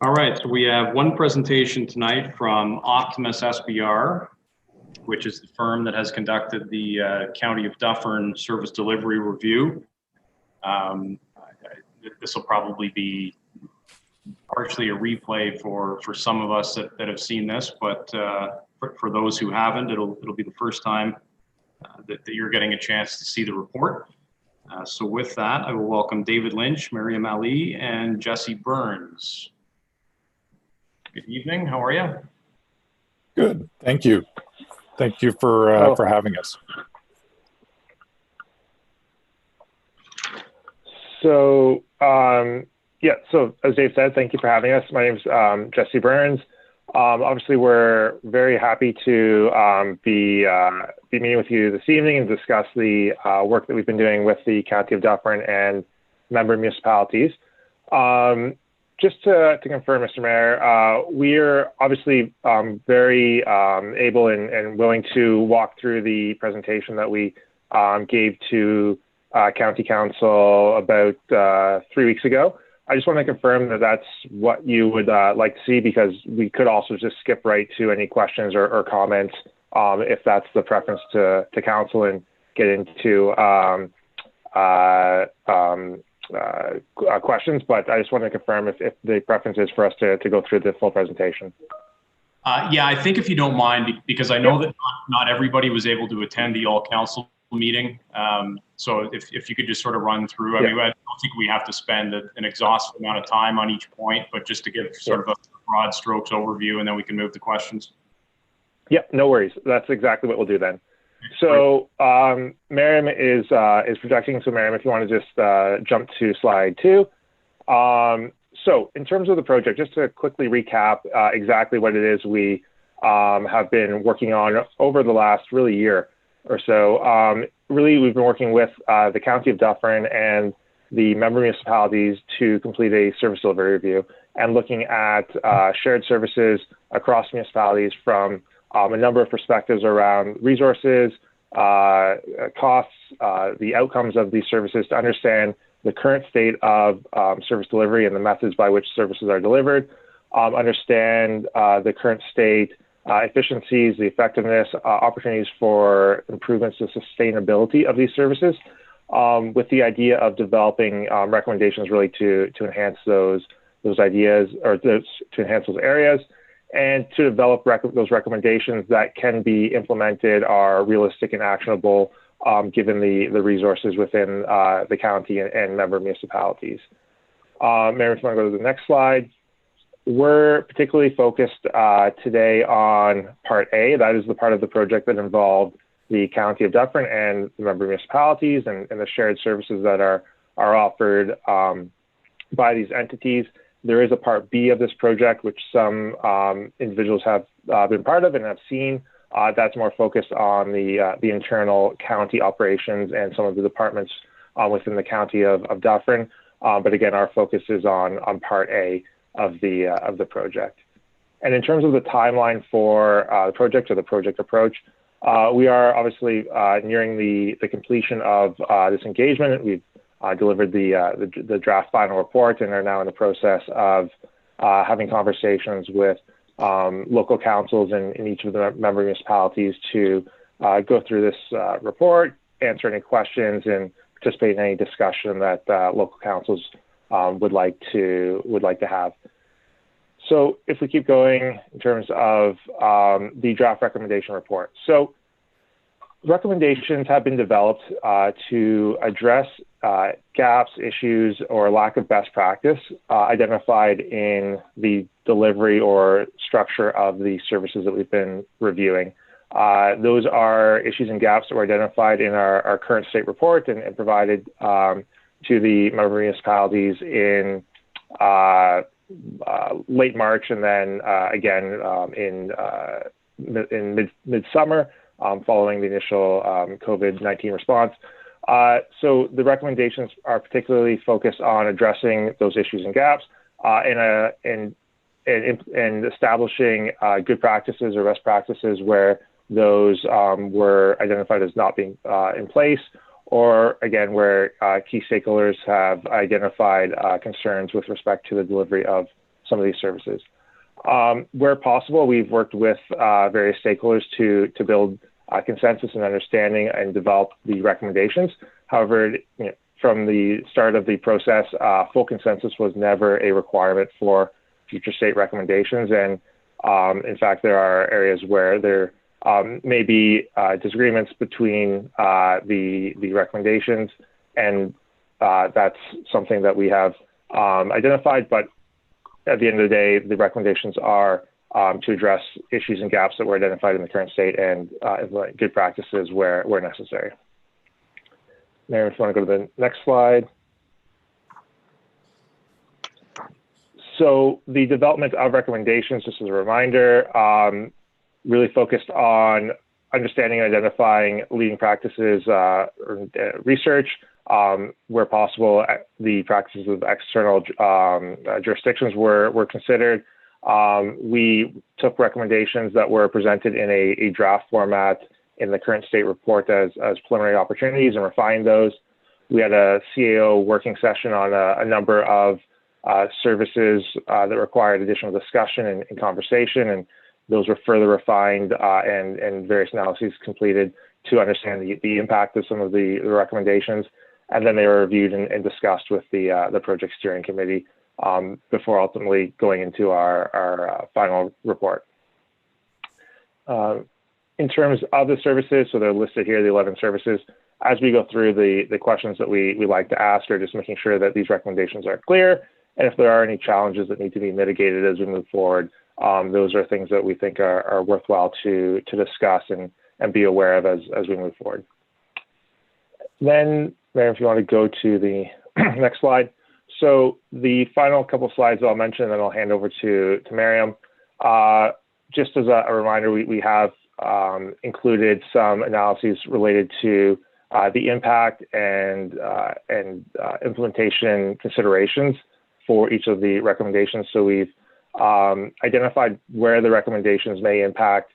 All right, so we have one presentation tonight from Optimus SBR, which is the firm that has conducted the County of Dufferin Service Delivery Review. This will probably be partially a replay for some of us that have seen this, but for those who haven't, it'll be the first time that you're getting a chance to see the report. So with that, I will welcome David Lynch, Miriam Ali, and Jesse Burns. Good evening. How are you? Good. Thank you. Thank you for having us. So, so as Dave said, thank you for having us. My name is Jesse Burns. Obviously, we're very happy to be meeting with you this evening and discuss the work that we've been doing with the County of Dufferin and member municipalities. Just to confirm, Mr. Mayor, we're obviously very able and willing to walk through the presentation that we gave to County Council about 3 weeks ago. I just want to confirm that that's what you would like to see, because we could also just skip right to any questions or comments if that's the preference to Council, and get into questions, but I just want to confirm if the preference is for us to go through the full presentation. Yeah, I think if you don't mind, because I know that not everybody was able to attend the all council meeting. So if you could just sort of run through, I mean, I don't think we have to spend an exhaustive amount of time on each point, but just to give sort of a broad strokes overview, and then we can move to questions. Yep, no worries. That's exactly what we'll do then. So Miriam is projecting. So Miriam, if you want to just jump to slide 2. So in terms of the project, just to quickly recap exactly what it is we have been working on over the last year or so. Really, we've been working with the County of Dufferin and the member municipalities to complete a service delivery review, and looking at shared services across municipalities from a number of perspectives around resources, costs, the outcomes of these services, to understand the current state of service delivery and the methods by which services are delivered, understand the current state, efficiencies, the effectiveness, opportunities for improvements to sustainability of these services, with the idea of developing recommendations really to enhance those ideas, or to enhance those areas, and to develop those recommendations that can be implemented, are realistic and actionable, given the resources within the county and member municipalities. Mary, if you want to go to the next slide. We're particularly focused today on Part A. That is the part of the project that involved the County of Dufferin and the member municipalities, and the shared services that are offered by these entities. There is a Part B of this project, which some individuals have been part of and have seen. That's more focused on the internal county operations and some of the departments within the County of Dufferin. But again, our focus is on Part A of the project. And in terms of the timeline for the project, or the project approach, we are obviously nearing the completion of this engagement. We've delivered the draft final report, and are now in the process of having conversations with local councils in each of the member municipalities to go through this report, answer any questions, and participate in any discussion that local councils would like to have. So if we keep going in terms of the draft recommendation report. So recommendations have been developed to address gaps, issues, or lack of best practice identified in the delivery or structure of the services that we've been reviewing. Those are issues and gaps that were identified in our current state report and provided to the member municipalities in late March, and then again in midsummer, following the initial COVID-19 response. So the recommendations are particularly focused on addressing those issues and gaps, and establishing good practices or best practices where those were identified as not being in place, or again, where key stakeholders have identified concerns with respect to the delivery of some of these services. Where possible, we've worked with various stakeholders to build consensus and understanding and develop the recommendations. However, from the start of the process, full consensus was never a requirement for future state recommendations. And in fact, there are areas where there may be disagreements between the recommendations, and that's something that we have identified. But at the end of the day, the recommendations are to address issues and gaps that were identified in the current state and implement good practices where necessary. Mary, if you want to go to the next slide. So the development of recommendations, just as a reminder, really focused on understanding and identifying leading practices, research, where possible, the practices of external jurisdictions were considered. We took recommendations that were presented in a draft format in the current state report as preliminary opportunities and refined those. We had a CAO working session on a number of services that required additional discussion and conversation, and those were further refined and various analyses completed to understand the impact of some of the recommendations. And then they were reviewed and discussed with the project steering committee before ultimately going into our final report. In terms of the services, so they're listed here, the 11 services. As we go through the questions that we like to ask are just making sure that these recommendations are clear, and if there are any challenges that need to be mitigated as we move forward, those are things that we think are worthwhile to discuss and be aware of as we move forward. Then, Mary, if you want to go to the next slide. So the final couple slides I'll mention, and then I'll hand over to Miriam. Just as a reminder, we have included some analyses related to the impact and implementation considerations for each of the recommendations. So we've identified where the recommendations may impact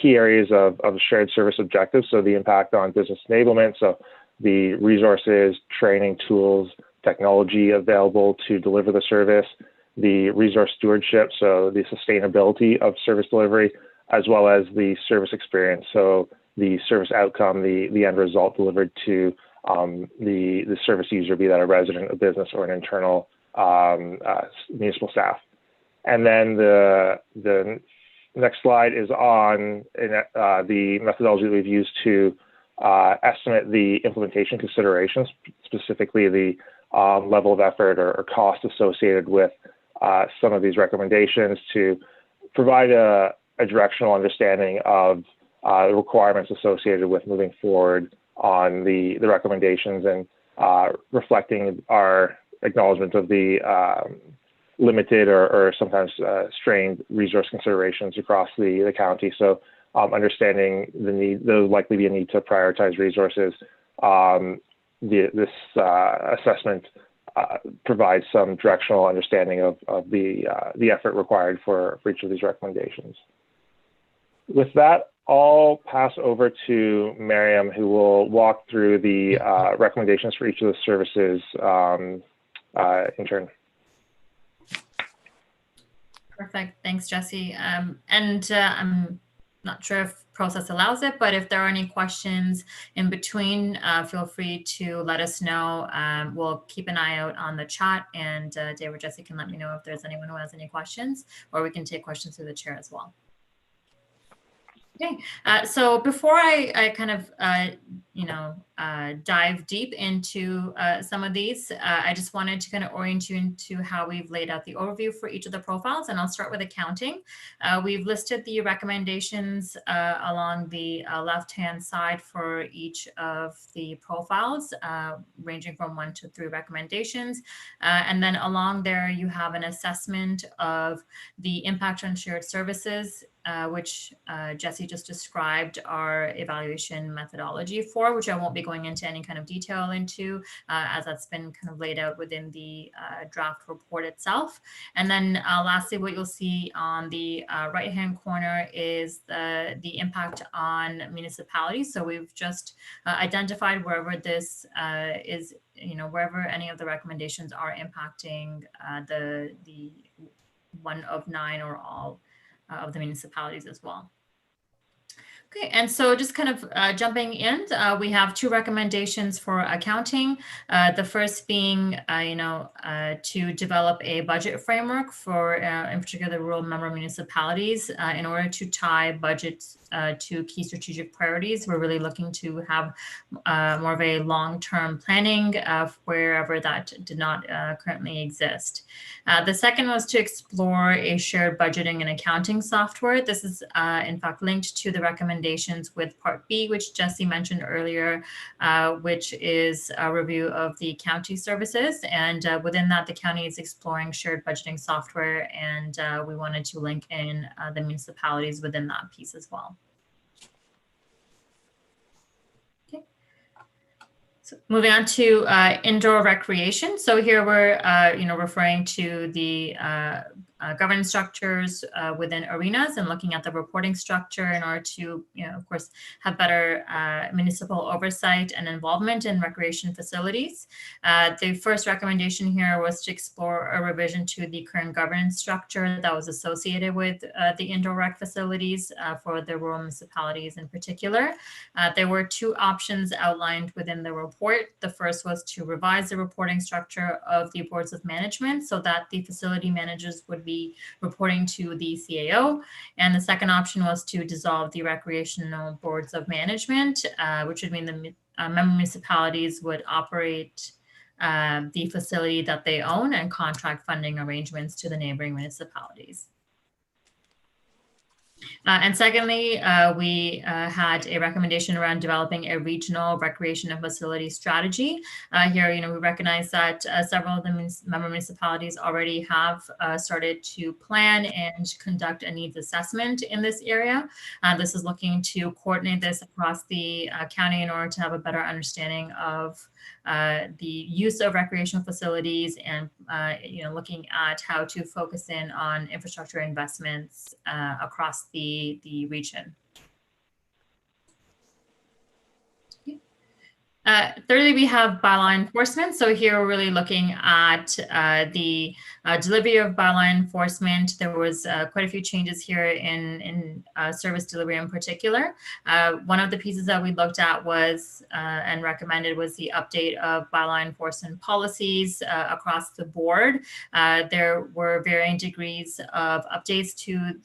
key areas of shared service objectives. So the impact on business enablement, so the resources, training, tools, technology available to deliver the service, the resource stewardship, so the sustainability of service delivery, as well as the service experience, so the service outcome, the end result delivered to the service user, be that a resident, a business, or an internal municipal staff. And then the next slide is on the methodology that we've used to estimate the implementation considerations, specifically the level of effort or cost associated with some of these recommendations, to provide a directional understanding of the requirements associated with moving forward on the recommendations, and reflecting our acknowledgement of the limited or sometimes strained resource considerations across the county. So understanding the need, there will likely be a need to prioritize resources. This assessment provides some directional understanding of the effort required for each of these recommendations. With that, I'll pass over to Miriam, who will walk through the recommendations for each of the services in turn. Perfect. Thanks, Jesse. I'm not sure if process allows it, but if there are any questions in between, feel free to let us know. We'll keep an eye out on the chat, and Dave or Jesse can let me know if there's anyone who has any questions, or we can take questions through the chair as well. Okay, so before I kind of, dive deep into some of these, I just wanted to kind of orient you into how we've laid out the overview for each of the profiles, and I'll start with accounting. We've listed the recommendations along the left-hand side for each of the profiles, ranging from 1 to 3 recommendations. And then along there, you have an assessment of the impact on shared services, which Jesse just described our evaluation methodology for, which I won't be going into any kind of detail into, as that's been kind of laid out within the draft report itself. And then lastly, what you'll see on the right-hand corner is the impact on municipalities. So we've just identified wherever this is, wherever any of the recommendations are impacting the one of 9 or all of the municipalities as well. Okay, and so just kind of jumping in, we have 2 recommendations for accounting. The first being, to develop a budget framework for, in particular, the rural member municipalities in order to tie budgets to key strategic priorities. We're really looking to have more of a long-term planning wherever that did not currently exist. The second was to explore a shared budgeting and accounting software. This is in fact linked to the recommendations with Part B, which Jesse mentioned earlier, which is a review of the county services. And within that, the county is exploring shared budgeting software, and we wanted to link in the municipalities within that piece as well. Okay. So moving on to indoor recreation. So here we're, referring to the governance structures within arenas and looking at the reporting structure in order to, of course, have better municipal oversight and involvement in recreation facilities. The first recommendation here was to explore a revision to the current governance structure that was associated with the indoor rec facilities for the rural municipalities in particular. There were 2 options outlined within the report. The first was to revise the reporting structure of the boards of management so that the facility managers would be reporting to the CAO. And the second option was to dissolve the recreational boards of management, which would mean the member municipalities would operate the facility that they own and contract funding arrangements to the neighboring municipalities. And secondly, we had a recommendation around developing a regional recreation and facility strategy. Here, we recognize that several of the member municipalities already have started to plan and conduct a needs assessment in this area. This is looking to coordinate this across the county in order to have a better understanding of the use of recreational facilities and, looking at how to focus in on infrastructure investments across the region. Thirdly, we have bylaw enforcement. So here we're really looking at the delivery of bylaw enforcement. There was quite a few changes here in service delivery in particular. One of the pieces that we looked at was and recommended was the update of bylaw enforcement policies across the board. There were varying degrees of updates to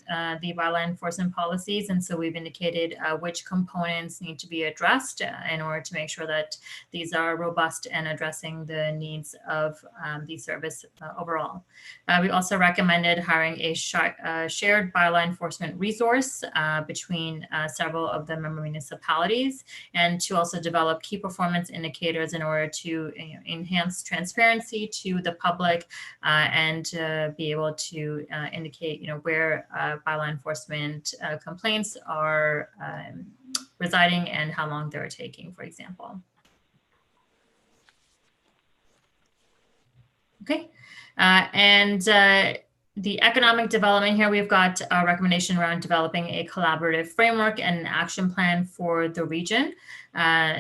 the bylaw enforcement policies. And so we've indicated which components need to be addressed in order to make sure that these are robust and addressing the needs of the service overall. We also recommended hiring a shared bylaw enforcement resource between several of the member municipalities, and to also develop key performance indicators in order to enhance transparency to the public and be able to indicate where bylaw enforcement complaints are residing and how long they're taking, for example. Okay, and the economic development here, we've got a recommendation around developing a collaborative framework and an action plan for the region.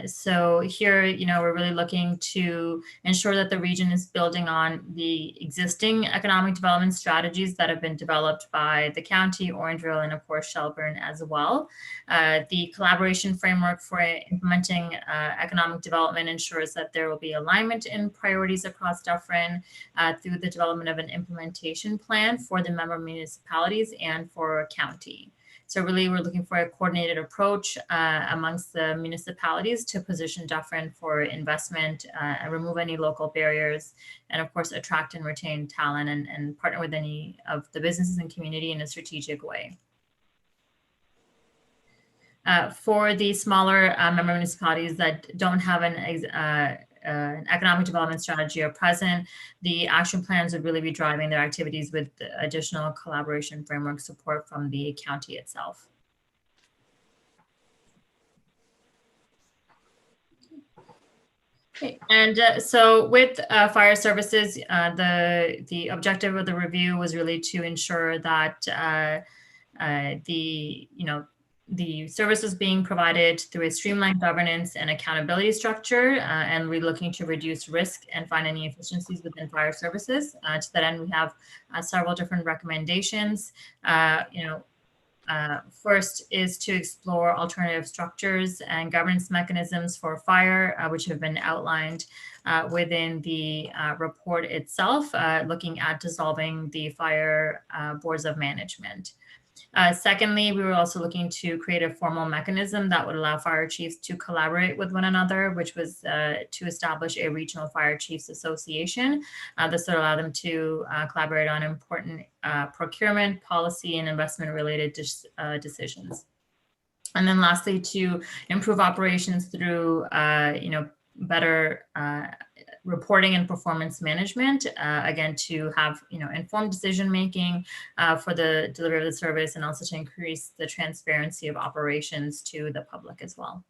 So here, we're really looking to ensure that the region is building on the existing economic development strategies that have been developed by the county, Orangeville, and of course, Shelburne as well. The collaboration framework for implementing economic development ensures that there will be alignment in priorities across Dufferin through the development of an implementation plan for the member municipalities and for county. So really, we're looking for a coordinated approach amongst the municipalities to position Dufferin for investment and remove any local barriers, and of course, attract and retain talent and partner with any of the businesses and community in a strategic way. For the smaller member municipalities that don't have an economic development strategy at present, the action plans would really be driving their activities with additional collaboration framework support from the county itself. Okay. And so with fire services, the objective of the review was really to ensure that the services being provided through a streamlined governance and accountability structure, and we're looking to reduce risk and find any efficiencies within fire services. To that end, we have several different recommendations. First is to explore alternative structures and governance mechanisms for fire, which have been outlined within the report itself, looking at dissolving the fire boards of management. Secondly, we were also looking to create a formal mechanism that would allow fire chiefs to collaborate with one another, which was to establish a regional fire chiefs association. This would allow them to collaborate on important procurement, policy, and investment related decisions. And then lastly, to improve operations through, better reporting and performance management, again, to have informed decision making for the delivery of the service, and also to increase the transparency of operations to the public as well.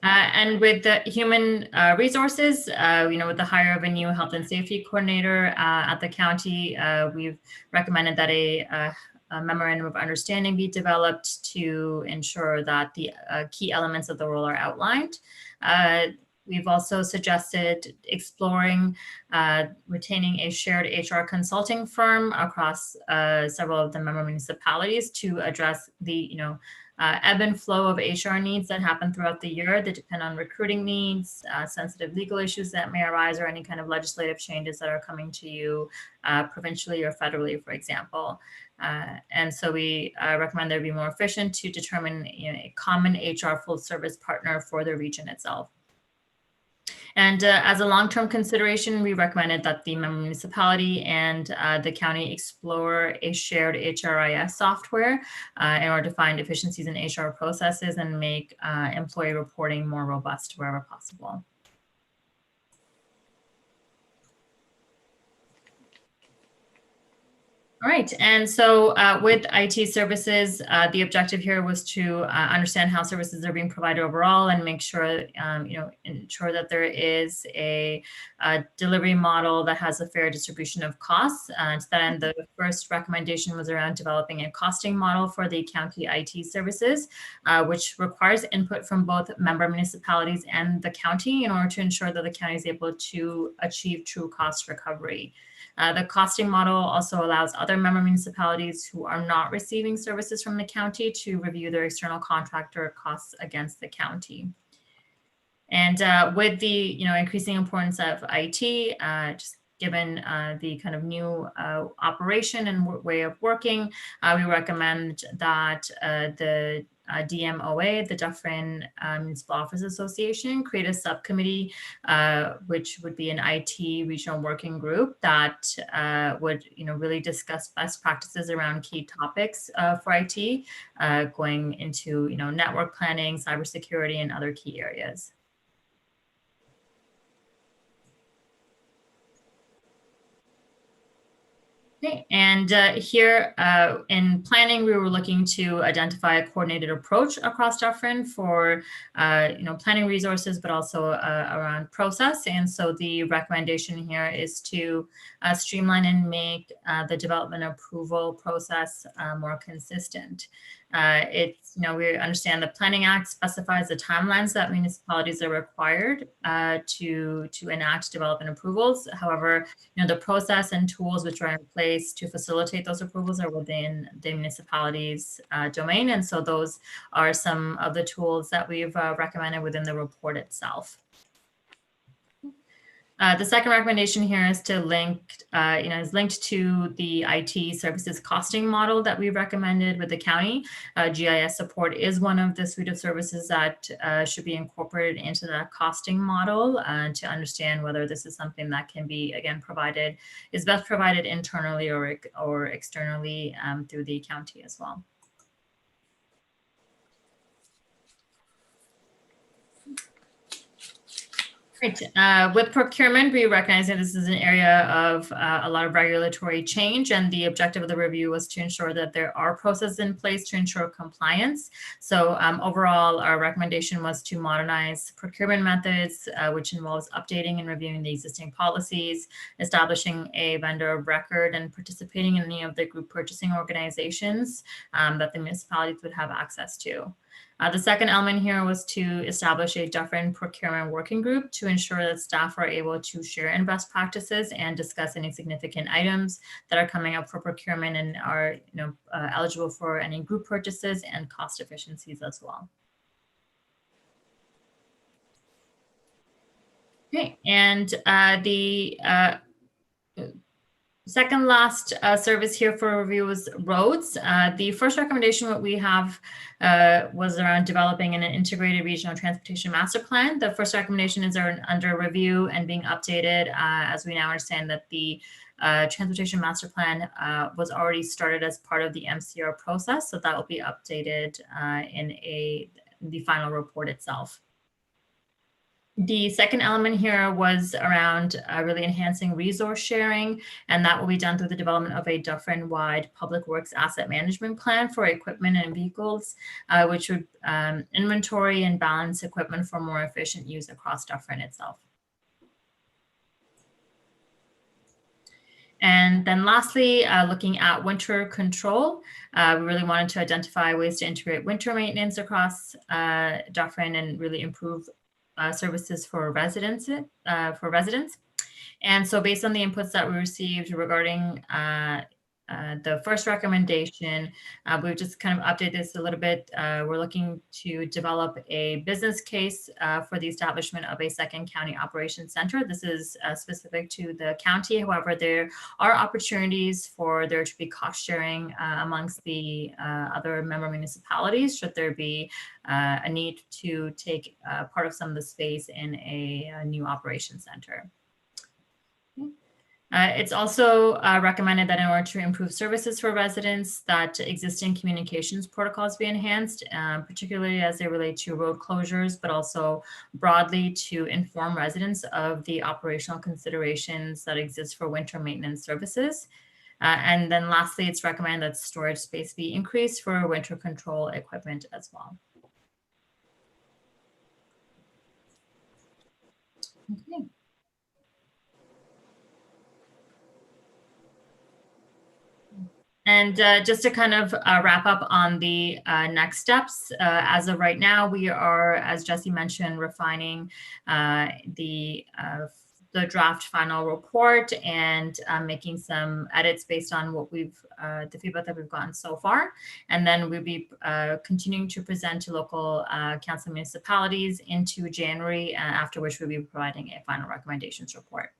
And with the human resources, with the hire of a new health and safety coordinator at the county, we've recommended that a memorandum of understanding be developed to ensure that the key elements of the role are outlined. We've also suggested exploring retaining a shared HR consulting firm across several of the member municipalities to address the ebb and flow of HR needs that happen throughout the year that depend on recruiting needs, sensitive legal issues that may arise, or any kind of legislative changes that are coming to you provincially or federally, for example. And so we recommend there be more efficient to determine a common HR full service partner for the region itself. And as a long-term consideration, we recommended that the member municipality and the county explore a shared HRIS software in order to find efficiencies in HR processes and make employee reporting more robust wherever possible. All right, and so with IT services, the objective here was to understand how services are being provided overall and make sure, ensure that there is a delivery model that has a fair distribution of costs. To that end, the first recommendation was around developing a costing model for the county IT services, which requires input from both member municipalities and the county in order to ensure that the county is able to achieve true cost recovery. The costing model also allows other member municipalities who are not receiving services from the county to review their external contractor costs against the county. And with the increasing importance of IT, just given the kind of new operation and way of working, we recommend that the DMOA, the Dufferin Municipal Office Association, create a subcommittee, which would be an IT regional working group that would, really discuss best practices around key topics for IT, going into, network planning, cybersecurity, and other key areas. Okay, and here in planning, we were looking to identify a coordinated approach across Dufferin for, planning resources, but also around process. And so the recommendation here is to streamline and make the development approval process more consistent. It's, we understand the Planning Act specifies the timelines that municipalities are required to enact development approvals. However, the process and tools which are in place to facilitate those approvals are within the municipality's domain. And so those are some of the tools that we've recommended within the report itself. The second recommendation here is to linked to the IT services costing model that we recommended with the county. GIS support is one of the suite of services that should be incorporated into that costing model to understand whether this is something that can be, again, is best provided internally or externally through the county as well. Great. With procurement, we recognize that this is an area of a lot of regulatory change, and the objective of the review was to ensure that there are processes in place to ensure compliance. So overall, our recommendation was to modernize procurement methods, which involves updating and reviewing the existing policies, establishing a vendor of record, and participating in any of the group purchasing organizations that the municipalities would have access to. The second element here was to establish a different procurement working group to ensure that staff are able to share in best practices and discuss any significant items that are coming up for procurement and are eligible for any group purchases and cost efficiencies as well. Okay, and the second last service here for review was roads. The first recommendation that we have was around developing an integrated regional transportation master plan. The first recommendation is under review and being updated as we now understand that the transportation master plan was already started as part of the MCR process. So that will be updated in the final report itself. The second element here was around really enhancing resource sharing, and that will be done through the development of a Dufferin-wide public works asset management plan for equipment and vehicles, which would inventory and balance equipment for more efficient use across Dufferin itself. And then lastly, looking at winter control, we really wanted to identify ways to integrate winter maintenance across Dufferin and really improve services for residents. And so based on the inputs that we received regarding the first recommendation, we've just kind of updated this a little bit. We're looking to develop a business case for the establishment of a second county operations center. This is specific to the county. However, there are opportunities for there to be cost sharing amongst the other member municipalities should there be a need to take part of some of the space in a new operations center. It's also recommended that in order to improve services for residents, that existing communications protocols be enhanced, particularly as they relate to road closures, but also broadly to inform residents of the operational considerations that exist for winter maintenance services. And then lastly, it's recommended that storage space be increased for winter control equipment as well. Okay. And just to kind of wrap up on the next steps, as of right now, we are, as Jesse mentioned, refining the draft final report and making some edits based on what the feedback that we've gotten so far. And then we'll be continuing to present to local council municipalities into January, after which we'll be providing a final recommendations report.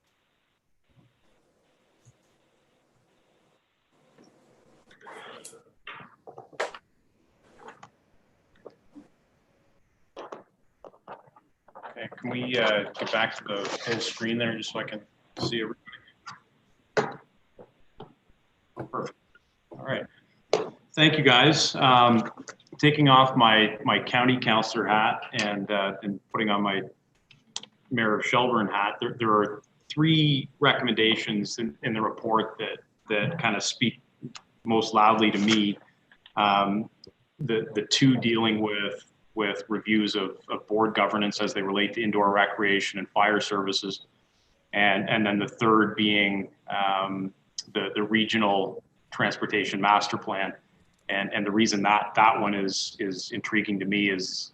Okay, can we get back to the full screen there just so I can see everybody? Perfect. All right. Thank you, guys. Taking off my county councillor hat and putting on my Mayor of Shelburne hat, there are three recommendations in the report that kind of speak most loudly to me. The two dealing with reviews of board governance as they relate to indoor recreation and fire services. And then the third being the regional transportation master plan. And the reason that one is intriguing to me is,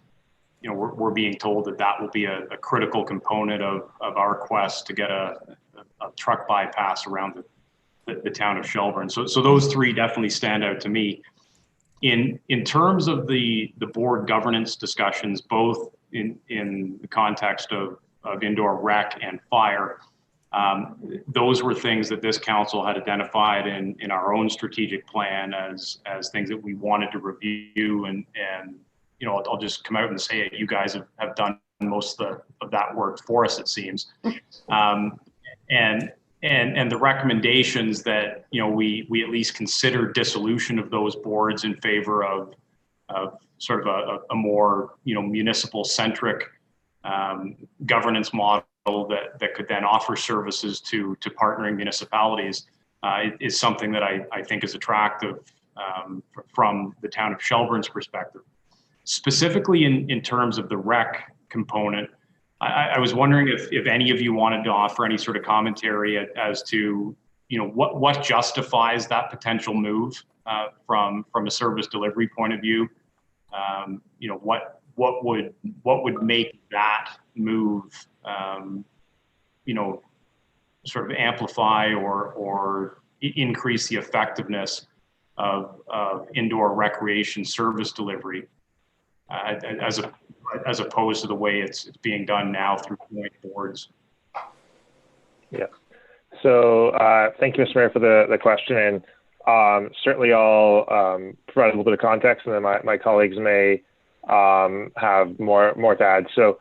we're being told that will be a critical component of our quest to get a truck bypass around the town of Shelburne. So those three definitely stand out to me. In terms of the board governance discussions, both in the context of indoor rec and fire, those were things that this council had identified in our own strategic plan as things that we wanted to review. And I'll just come out and say it. You guys have done most of that work for us, it seems. And the recommendations that we at least consider dissolution of those boards in favor of sort of a more municipal centric governance model that could then offer services to partnering municipalities is something that I think is attractive from the town of Shelburne's perspective. Specifically in terms of the rec component, I was wondering if any of you wanted to offer any sort of commentary as to, you know, what justifies that potential move from a service delivery point of view. You know, what would make that move, you know, sort of amplify or increase the effectiveness of indoor recreation service delivery as opposed to the way it's being done now through point boards. Yeah. So thank you, Mr. Mayor, for the question. And certainly I'll provide a little bit of context, and then my colleagues may have more to add. So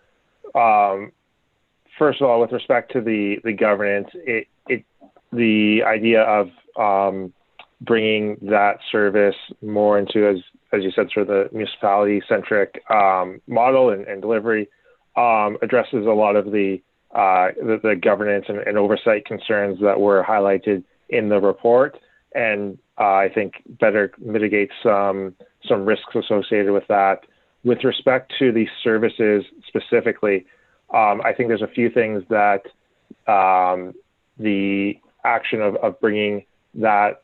first of all, with respect to the governance, the idea of bringing that service more into, as you said, sort of the municipality-centric model and delivery addresses a lot of the governance and oversight concerns that were highlighted in the report, and I think better mitigates some risks associated with that. With respect to the services specifically, I think there's a few things that the action of bringing that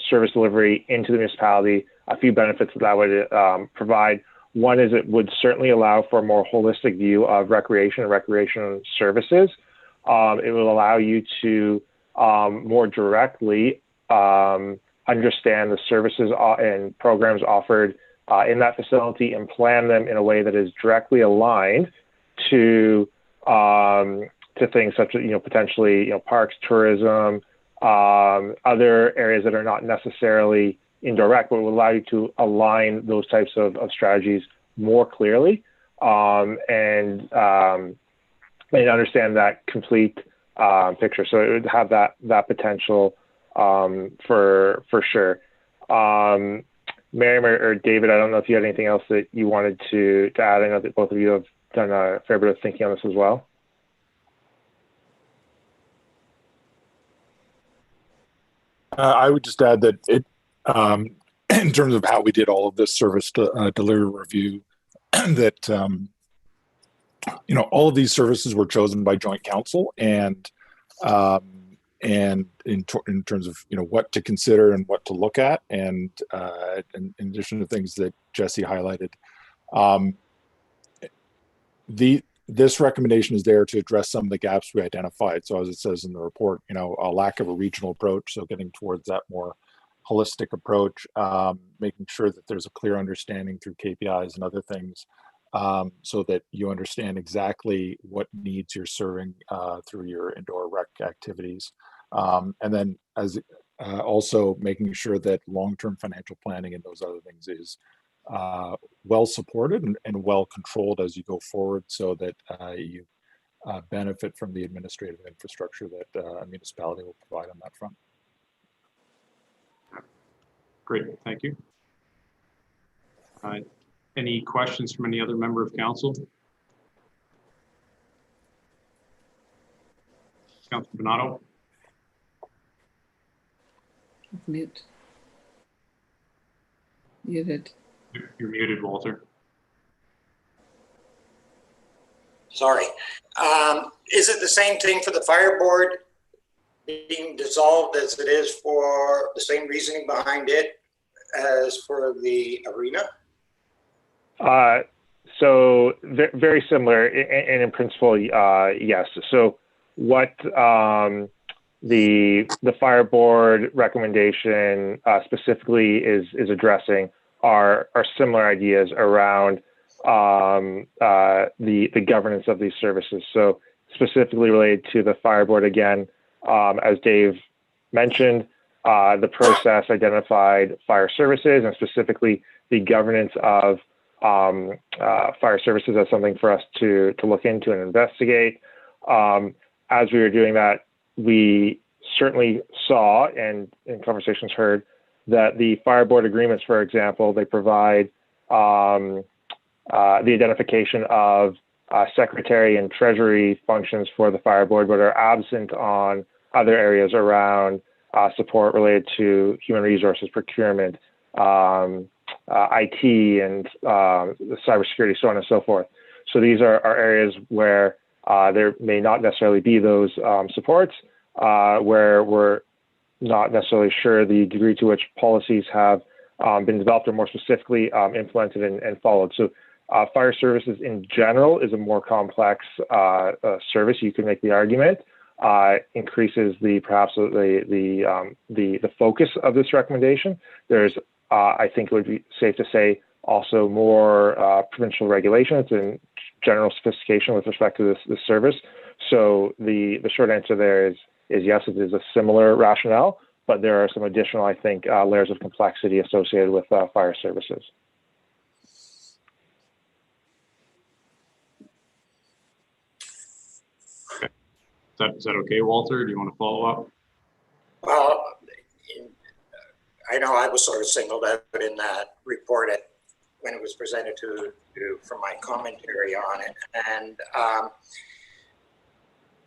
service delivery into the municipality, a few benefits that would provide. One is it would certainly allow for a more holistic view of recreation and recreation services. It will allow you to more directly understand the services and programs offered in that facility and plan them in a way that is directly aligned to things such as, you know, potentially, you know, parks, tourism, other areas that are not necessarily indirect, but will allow you to align those types of strategies more clearly and understand that complete picture. So it would have that potential for sure. Miriam or David, I don't know if you had anything else that you wanted to add. I know that both of you have done a fair bit of thinking on this as well. I would just add that it, in terms of how we did all of this service delivery review, that you know, all of these services were chosen by joint council, and in terms of, you know, what to consider and what to look at, and in addition to things that Jesse highlighted, this recommendation is there to address some of the gaps we identified. So as it says in the report, you know, a lack of a regional approach, so getting towards that more holistic approach, making sure that there's a clear understanding through KPIs and other things, so that you understand exactly what needs you're serving through your indoor rec activities. And then as also making sure that long-term financial planning and those other things is well supported and well controlled as you go forward, so that you benefit from the administrative infrastructure that a municipality will provide on that front. Great, thank you. Any questions from any other member of council? Councilor Donato? Mute. Muted. You're muted, Walter. Sorry. Is it the same thing for the fire board being dissolved as it is for the same reasoning behind it as for the arena? So very similar, and in principle, yes. So what the fire board recommendation specifically is addressing are similar ideas around the governance of these services. So specifically related to the fire board, again, as Dave mentioned, the process identified fire services, and specifically the governance of fire services as something for us to look into and investigate. As we were doing that, we certainly saw and in conversations heard that the fire board agreements, for example, they provide the identification of secretary and treasury functions for the fire board, but are absent on other areas around support related to human resources, procurement, IT, and cybersecurity, so on and so forth. So these are areas where there may not necessarily be those supports, where we're not necessarily sure the degree to which policies have been developed or more specifically implemented and followed. So fire services in general is a more complex service. You can make the argument increases perhaps the focus of this recommendation. There's I think it would be safe to say also more provincial regulations and general sophistication with respect to this service. So the short answer there is yes, it is a similar rationale, but there are some additional, I think, layers of complexity associated with fire services. Is that okay, Walter? Do you want to follow up? Well, I know I was sort of singled out in that report when it was presented for my commentary on it. And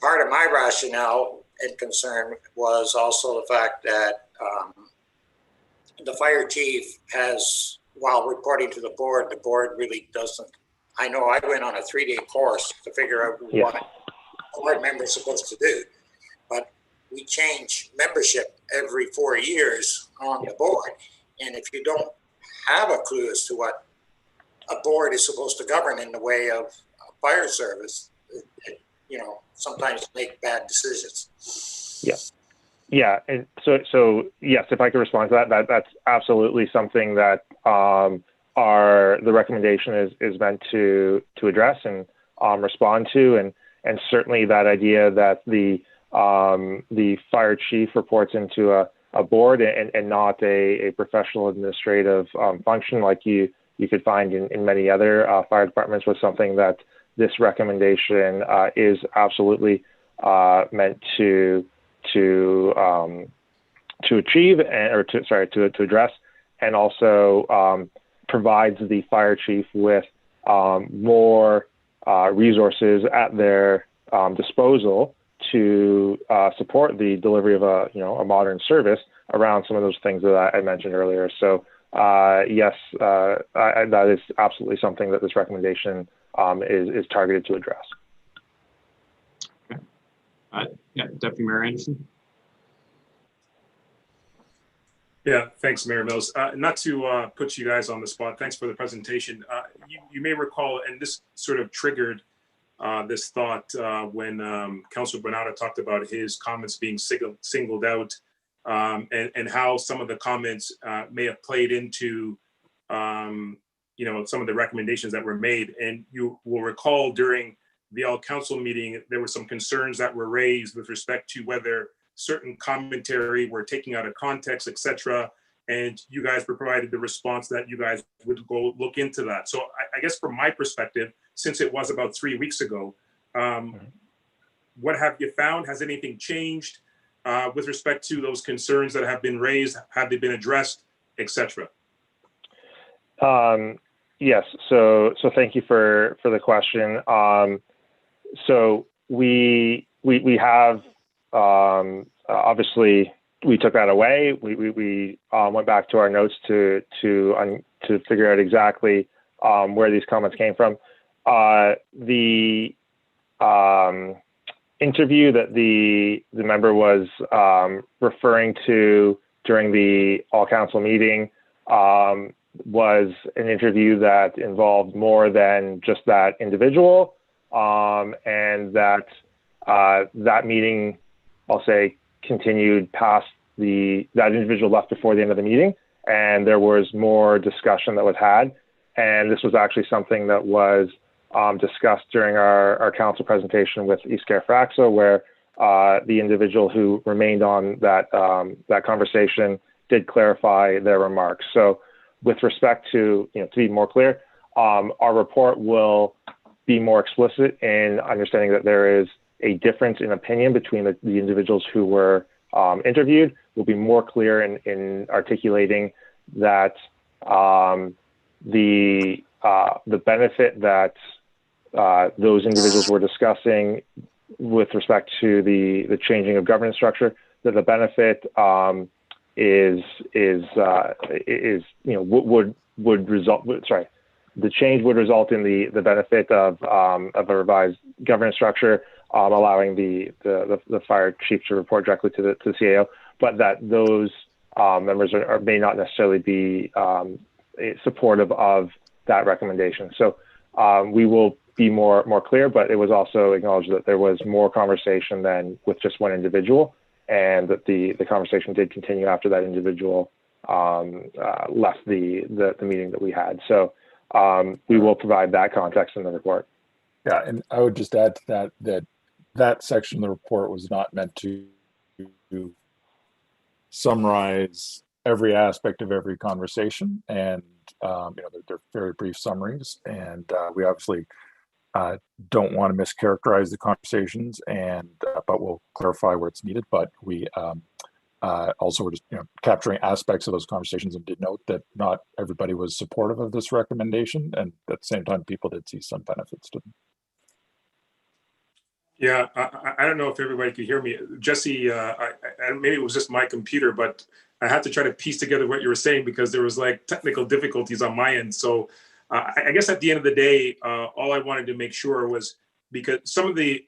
part of my rationale and concern was also the fact that the fire chief has, while reporting to the board really doesn't. I know I went on a 3-day course to figure out what a board member is supposed to do, but we change membership every 4 years on the board. And if you don't have a clue as to what a board is supposed to govern in the way of fire service, sometimes make bad decisions. Yeah. And so yes, if I could respond to that's absolutely something that the recommendation is meant to address and respond to, and certainly that idea that the fire chief reports into a board and not a professional administrative function like you could find in many other fire departments was something that this recommendation is absolutely meant to achieve to address, and also provides the fire chief with more resources at their disposal to support the delivery of a modern service around some of those things that I mentioned earlier. So yes, that is absolutely something that this recommendation is targeted to address. Okay. Deputy Mayor Anderson. Yeah, thanks, Mayor Mills. Not to put you guys on the spot, thanks for the presentation. You may recall, and this sort of triggered this thought when Councillor Bernardo talked about his comments being singled out, and how some of the comments may have played into some of the recommendations that were made. And you will recall during the all council meeting, there were some concerns that were raised with respect to whether certain commentary were taking out of context, etc. And you guys provided the response that you guys would go look into that. So I guess from my perspective, since it was about 3 weeks ago, what have you found? Has anything changed with respect to those concerns that have been raised? Have they been addressed, etc.? Yes. So thank you for the question. So we have obviously we took that away. We went back to our notes to figure out exactly where these comments came from. The interview that the member was referring to during the all council meeting was an interview that involved more than just that individual, and that meeting, I'll say, continued past that individual left before the end of the meeting, and there was more discussion that was had. And this was actually something that was discussed during our council presentation with Isker Fraxo, where the individual who remained on that conversation did clarify their remarks. So with respect to be more clear, our report will be more explicit in understanding that there is a difference in opinion between the individuals who were interviewed. Will be more clear in articulating that the benefit that those individuals were discussing with respect to the changing of governance structure, that the benefit would result. Sorry, the change would result in the benefit of a revised governance structure, allowing the fire chief to report directly to the CAO, but that those members may not necessarily be supportive of that recommendation. So we will be more clear, but it was also acknowledged that there was more conversation than with just one individual, and that the conversation did continue after that individual left the meeting that we had. So we will provide that context in the report. Yeah, and I would just add to that section of the report was not meant to summarize every aspect of every conversation, and they're very brief summaries, and we obviously don't want to mischaracterize the conversations, and but we'll clarify where it's needed. But we also were just capturing aspects of those conversations, and did note that not everybody was supportive of this recommendation, and at the same time, people did see some benefits to them. Yeah, I don't know if everybody could hear me. Jesse, maybe it was just my computer, but I had to try to piece together what you were saying because there was like technical difficulties on my end. So I guess at the end of the day, all I wanted to make sure was, because some of the,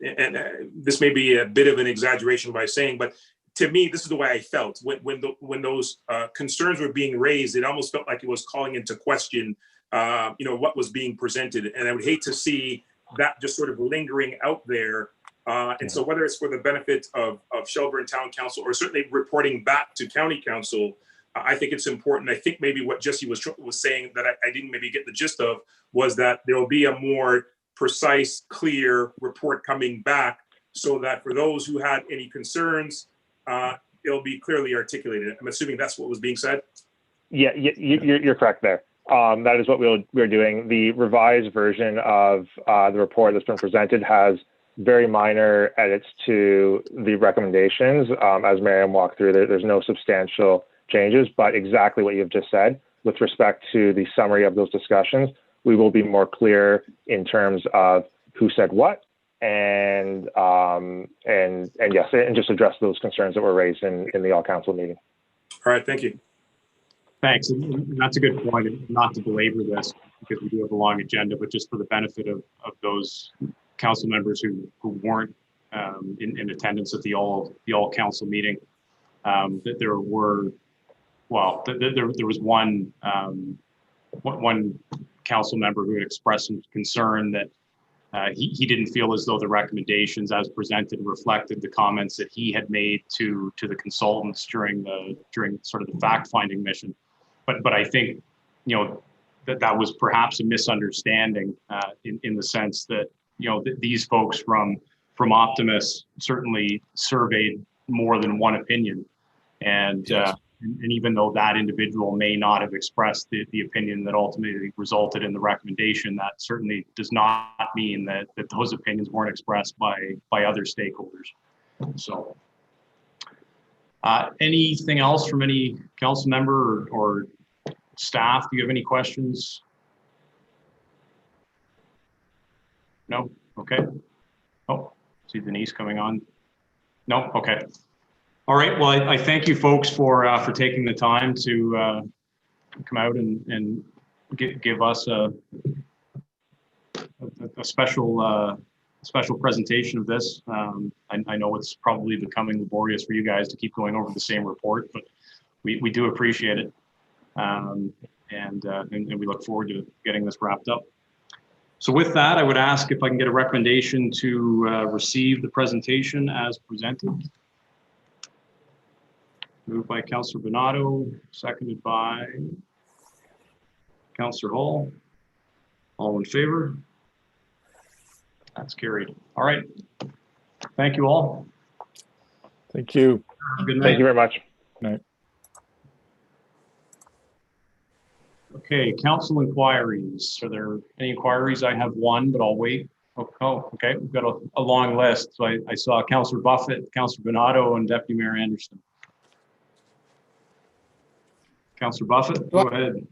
and this may be a bit of an exaggeration by saying, but to me, this is the way I felt when those concerns were being raised. It almost felt like it was calling into question, what was being presented, and I would hate to see that just sort of lingering out there. And so whether it's for the benefit of Shelburne Town Council, or certainly reporting back to County Council, I think it's important. I think maybe what Jesse was saying that I didn't maybe get the gist of was that there will be a more precise, clear report coming back, so that for those who had any concerns, it'll be clearly articulated. I'm assuming that's what was being said. Yeah, you're correct there. That is what we're doing. The revised version of the report that's been presented has very minor edits to the recommendations. As Miriam walked through, there's no substantial changes, but exactly what you've just said with respect to the summary of those discussions, we will be more clear in terms of who said what, and yes, and just address those concerns that were raised in the all council meeting. All right, thank you. Thanks. And that's a good point, not to belabor this because we do have a long agenda, but just for the benefit of those council members who weren't in attendance at the all council meeting, that there were, well, there was one council member who had expressed some concern that he didn't feel as though the recommendations as presented reflected the comments that he had made to the consultants during sort of the fact-finding mission. But I think, that was perhaps a misunderstanding in the sense that, these folks from Optimus certainly surveyed more than one opinion. And, yes. And even though that individual may not have expressed the opinion that ultimately resulted in the recommendation, that certainly does not mean that those opinions weren't expressed by other stakeholders. So anything else from any council member or staff? Do you have any questions? No? Okay. Oh, see Denise coming on. No? Okay. All right. Well, I thank you folks for taking the time to come out and give us a special presentation of this. I know it's probably becoming laborious for you guys to keep going over the same report, but we do appreciate it. And we look forward to getting this wrapped up. So with that, I would ask if I can get a recommendation to receive the presentation as presented. Moved by Councillor Bonato, seconded by Councillor Hall. All in favor? That's carried. All right. Thank you all. Thank you. Good night. Thank you very much. Good night. Okay, council inquiries. Are there any inquiries? I have one, but I'll wait. Oh, okay. We've got a long list. So I saw Councillor Buffett, Councillor Bonato, and Deputy Mayor Anderson. Councillor Buffett, go ahead.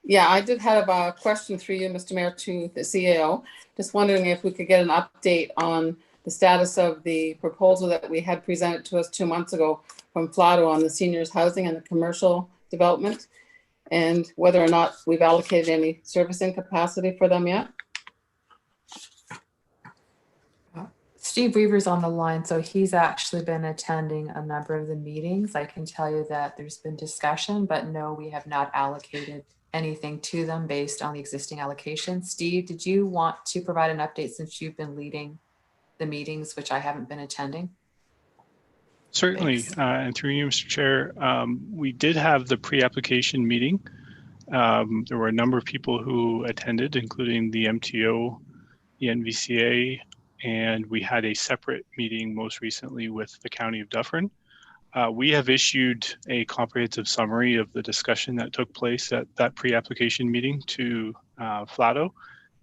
Yeah, I did have a question through you, Mr. Mayor, to the CAO. Just wondering if we could get an update on the status of the proposal that we had presented to us 2 months ago from Flato on the seniors housing and the commercial development, and whether or not we've allocated any servicing capacity for them yet. Steve Weaver's on the line, so he's actually been attending a number of the meetings. I can tell you that there's been discussion, but no, we have not allocated anything to them based on the existing allocation. Steve, did you want to provide an update since you've been leading the meetings, which I haven't been attending? Certainly, Thanks. and through you, Mr. Chair, we did have the pre-application meeting. There were a number of people who attended, including the MTO, the NVCA, and we had a separate meeting most recently with the County of Dufferin. We have issued a comprehensive summary of the discussion that took place at that pre-application meeting to Flato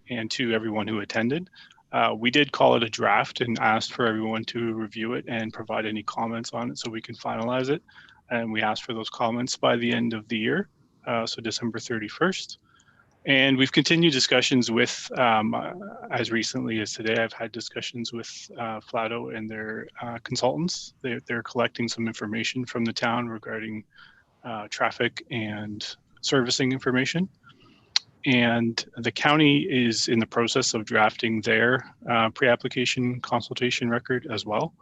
and to everyone who attended. We did call it a draft and asked for everyone to review it and provide any comments on it so we can finalize it. And we asked for those comments by the end of the year, so December 31st. And we've continued discussions with, as recently as today, I've had discussions with Flato and their consultants. They're collecting some information from the town regarding traffic and servicing information. And the county is in the process of drafting their pre-application consultation record as well.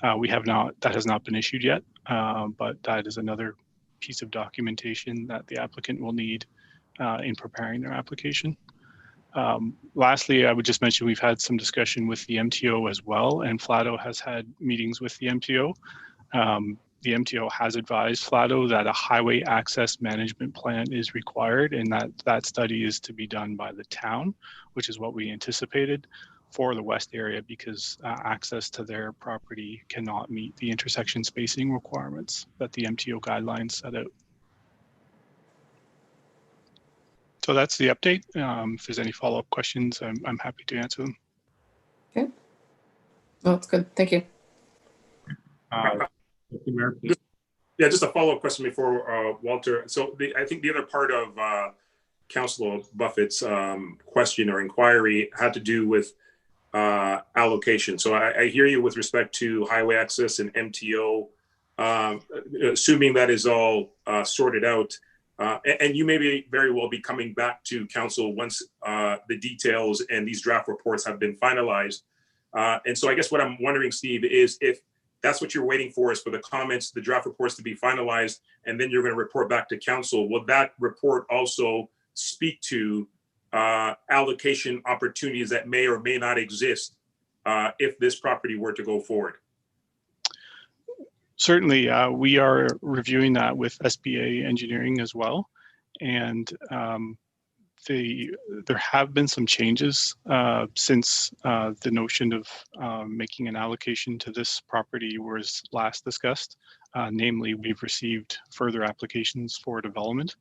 That has not been issued yet, but that is another piece of documentation that the applicant will need in preparing their application. Lastly, I would just mention we've had some discussion with the MTO as well, and Flato has had meetings with the MTO. The MTO has advised Flato that a highway access management plan is required, and that study is to be done by the town, which is what we anticipated for the west area, because access to their property cannot meet the intersection spacing requirements that the MTO guidelines set out. So that's the update. If there's any follow-up questions, I'm happy to answer them. Okay. Well, that's good. Thank you. Yeah, just a follow-up question before Walter. So I think the other part of Councillor Buffett's question or inquiry had to do with allocation. So I hear you with respect to highway access and MTO, assuming that is all sorted out. And you may very well be coming back to council once the details and these draft reports have been finalized. And so I guess what I'm wondering, Steve, is if that's what you're waiting for, is for the comments, the draft reports to be finalized, and then you're going to report back to council. Will that report also speak to allocation opportunities that may or may not exist if this property were to go forward? Certainly, we are reviewing that with SBA Engineering as well. And there have been some changes since the notion of making an allocation to this property was last discussed. Namely, we've received further applications for development.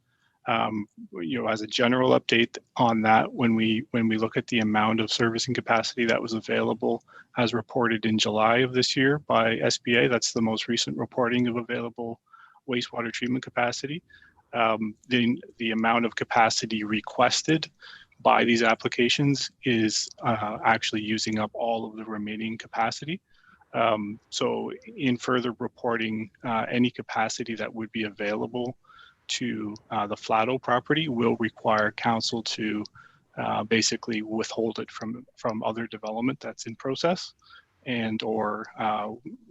As a general update on that, when we look at the amount of servicing capacity that was available as reported in July of this year by SBA, that's the most recent reporting of available wastewater treatment capacity. The amount of capacity requested by these applications is actually using up all of the remaining capacity. So in further reporting, any capacity that would be available to the Flato property will require council to basically withhold it from other development that's in process and or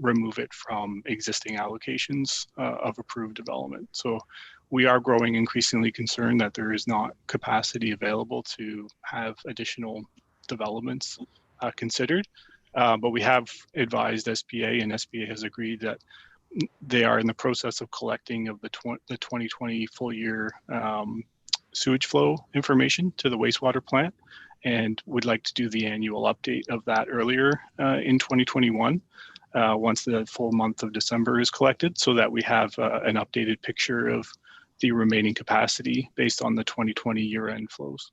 remove it from existing allocations of approved development. So we are growing increasingly concerned that there is not capacity available to have additional developments considered. But we have advised SBA, and SBA has agreed that they are in the process of collecting of the 2020 full year sewage flow information to the wastewater plant, and would like to do the annual update of that earlier in 2021 once the full month of December is collected, so that we have an updated picture of the remaining capacity based on the 2020 year-end flows.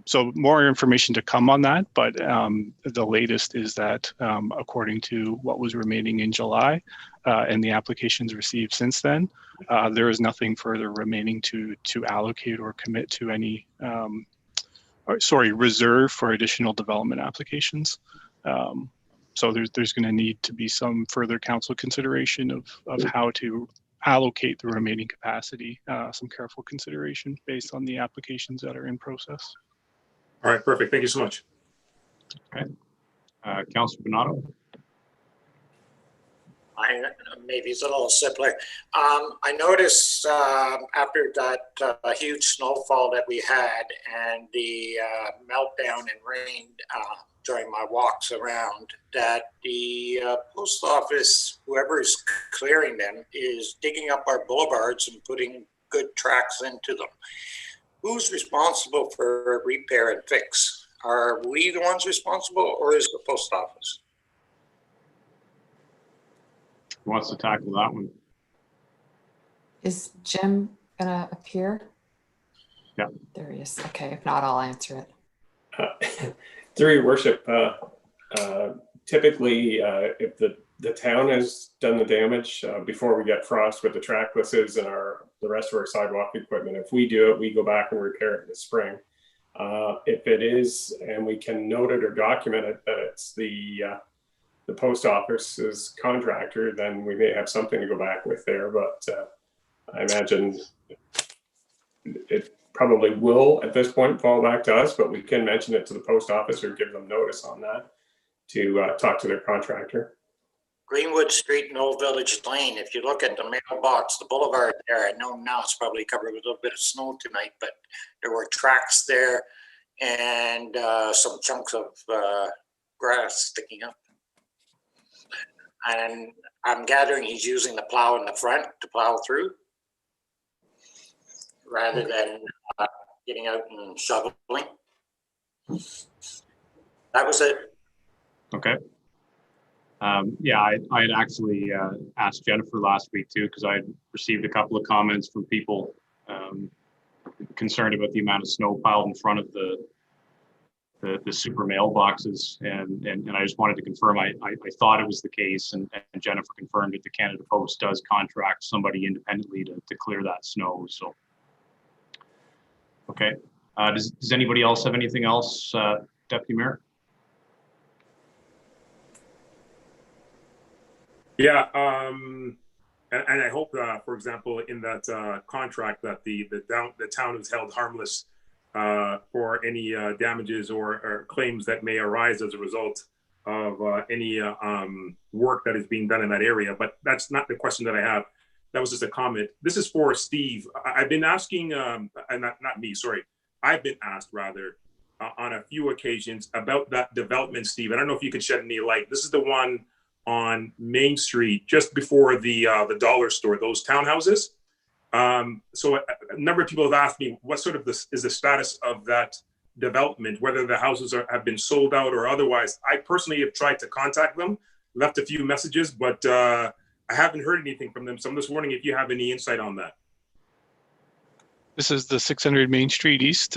So more information to come on that, but the latest is that according to what was remaining in July and the applications received since then, there is nothing further remaining to allocate or commit to any, reserve for additional development applications. So there's going to need to be some further council consideration of how to allocate the remaining capacity, some careful consideration based on the applications that are in process. All right, perfect. Thank you so much. Okay. Councilor Donato. Maybe it's a little simpler. I noticed after that huge snowfall that we had and the meltdown and rain during my walks around, that the post office, whoever is clearing them, is digging up our boulevards and putting good tracks into them. Who's responsible for repair and fix? Are we the ones responsible, or is the post office? Who wants to tackle that one? Is Jim gonna appear? Yeah. There he is. Okay, if not, I'll answer it. Through your worship, typically if the town has done the damage before we get frost with the tracklesses and the rest of our sidewalk equipment, if we do it, we go back and repair it in the spring. If it is, and we can note it or document it, that it's the post office's contractor, then we may have something to go back with there. But I imagine it probably will at this point fall back to us, but we can mention it to the post office or give them notice on that to talk to their contractor. Greenwood Street and Old Village Lane, if you look at the mailbox, the boulevard there, I know now it's probably covered with a little bit of snow tonight, but there were tracks there and some chunks of grass sticking up. And I'm gathering he's using the plow in the front to plow through rather than getting out and shoveling. That was it. Okay. Yeah, I had actually asked Jennifer last week too, because I had received a couple of comments from people concerned about the amount of snow piled in front of the super mailboxes, and I just wanted to confirm. I thought it was the case, and Jennifer confirmed that the Canada Post does contract somebody independently to clear that snow. So, okay. Does anybody else have anything else, Deputy Mayor? Yeah, and I hope, for example, in that contract that the town is held harmless for any damages or claims that may arise as a result of any work that is being done in that area. But that's not the question that I have. That was just a comment. This is for Steve. I've been asking, not me, sorry. I've been asked rather on a few occasions about that development, Steve. I don't know if you could shed any light. This is the one on Main Street, just before the dollar store, those townhouses. So a number of people have asked me what sort of is the status of that development, whether the houses have been sold out or otherwise. I personally have tried to contact them, left a few messages, but I haven't heard anything from them. So I'm just wondering if you have any insight on that. This is the 600 Main Street East.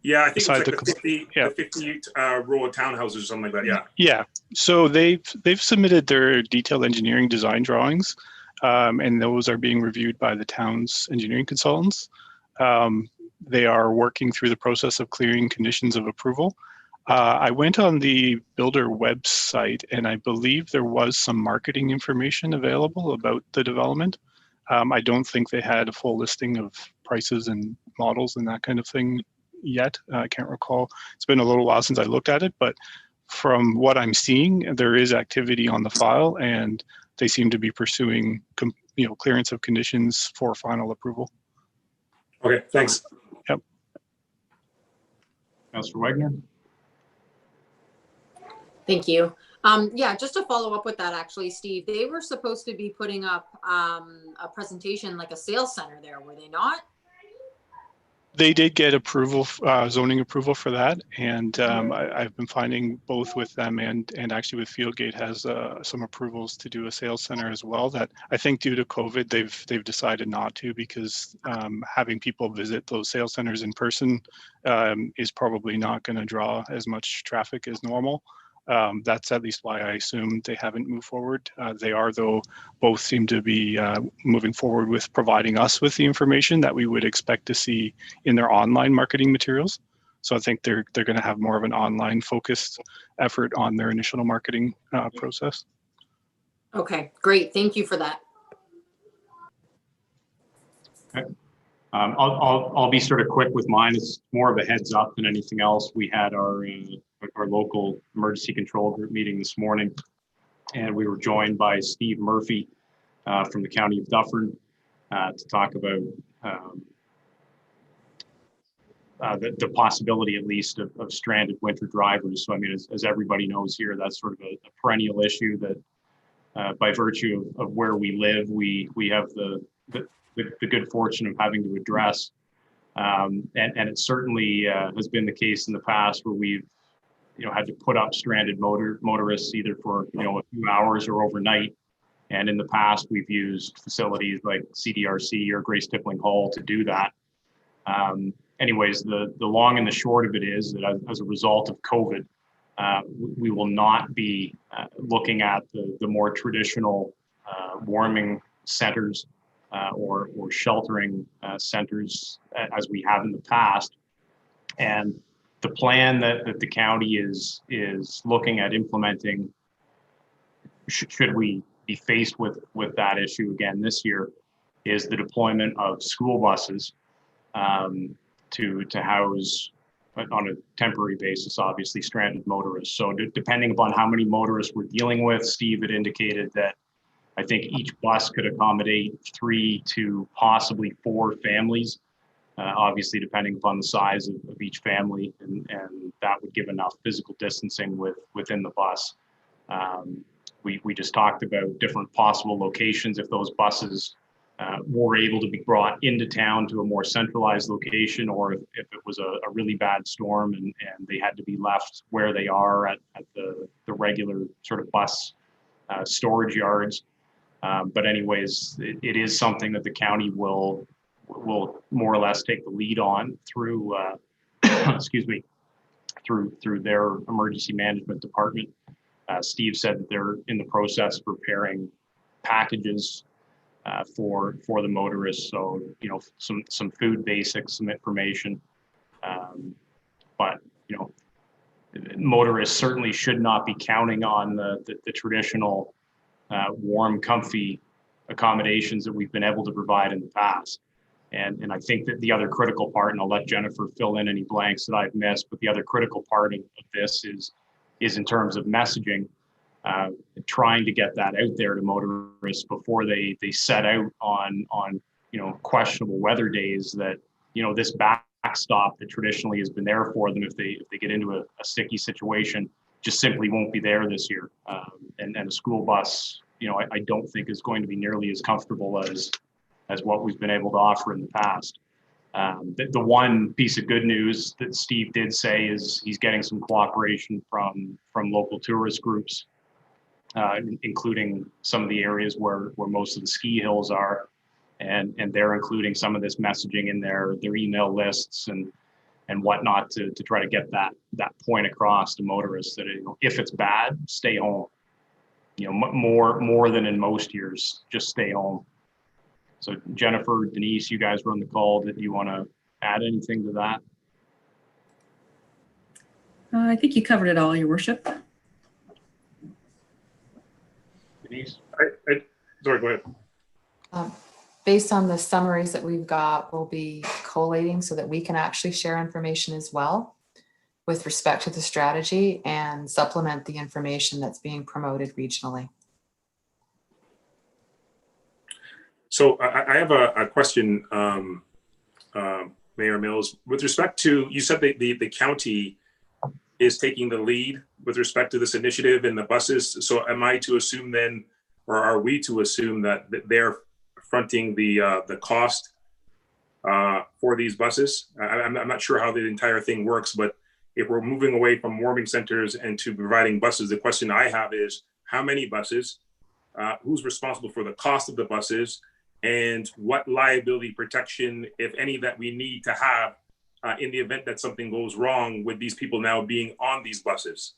Yeah, I think it's like the 58 row of townhouses or something like that. Yeah. Yeah. So they've submitted their detailed engineering design drawings, and those are being reviewed by the town's engineering consultants. They are working through the process of clearing conditions of approval. I went on the builder website, and I believe there was some marketing information available about the development. I don't think they had a full listing of prices and models and that kind of thing yet. I can't recall. It's been a little while since I looked at it, but from what I'm seeing, there is activity on the file, and they seem to be pursuing, clearance of conditions for final approval. Okay, thanks. Yep. Councilor Wagner. Thank you. Yeah, just to follow up with that, actually, Steve, they were supposed to be putting up a presentation, like a sales center there, were they not? They did get approval, zoning approval for that, and I've been finding both with them and actually with Fieldgate has some approvals to do a sales center as well. That I think due to COVID they've decided not to, because having people visit those sales centers in person is probably not going to draw as much traffic as normal. That's at least why I assume they haven't moved forward. They are, though, both seem to be moving forward with providing us with the information that we would expect to see in their online marketing materials. So I think they're going to have more of an online focused effort on their initial marketing process. Okay, great. Thank you for that. Okay. I'll be sort of quick with mine. It's more of a heads up than anything else. We had our local emergency control group meeting this morning, and we were joined by Steve Murphy from the County of Dufferin to talk about the possibility, at least, of stranded winter drivers. So, I mean, as everybody knows here, that's sort of a perennial issue that by virtue of where we live, we have the good fortune of having to address. And it certainly has been the case in the past where we've had to put up stranded motorists either for a few hours or overnight. And in the past, we've used facilities like CDRC or Grace Tippling Hall to do that. Anyways, the long and the short of it is that as a result of COVID, we will not be looking at the more traditional warming centers or sheltering centers as we have in the past. And the plan that the county is looking at implementing, should we be faced with that issue again this year, is the deployment of school buses to house, on a temporary basis, obviously, stranded motorists. So depending upon how many motorists we're dealing with, Steve had indicated that I think each bus could accommodate 3 to possibly 4 families, obviously depending upon the size of each family, and that would give enough physical distancing within the bus. We just talked about different possible locations if those buses were able to be brought into town to a more centralized location, or if it was a really bad storm and they had to be left where they are at the regular sort of bus storage yards. But anyways, it is something that the county will more or less take the lead on through, excuse me, through their emergency management department. Steve said that they're in the process of preparing packages for the motorists. So, some food basics, some information. But, motorists certainly should not be counting on the traditional warm, comfy accommodations that we've been able to provide in the past. And I think that the other critical part, and I'll let Jennifer fill in any blanks that I've missed, but the other critical part of this is in terms of messaging, trying to get that out there to motorists before they set out on questionable weather days, that this backstop that traditionally has been there for them if they get into a sticky situation just simply won't be there this year. And a school bus, I don't think is going to be nearly as comfortable as what we've been able to offer in the past. The one piece of good news that Steve did say is he's getting some cooperation from local tourist groups, including some of the areas where most of the ski hills are, and they're including some of this messaging in their email lists and whatnot to try to get that point across to motorists that if it's bad, stay home. More than in most years, just stay home. So Jennifer, Denise, you guys were on the call. Did you want to add anything to that? I think you covered it all, Your Worship. Denise? Sorry, go ahead. Based on the summaries that we've got, we'll be collating so that we can actually share information as well with respect to the strategy and supplement the information that's being promoted regionally. So I have a question, Mayor Mills, with respect to, you said that the county is taking the lead with respect to this initiative and the buses. So am I to assume then, or are we to assume that they're fronting the cost for these buses. I'm not sure how the entire thing works, but if we're moving away from warming centers and to providing buses, the question I have is how many buses, who's responsible for the cost of the buses, and what liability protection, if any, that we need to have in the event that something goes wrong with these people now being on these buses.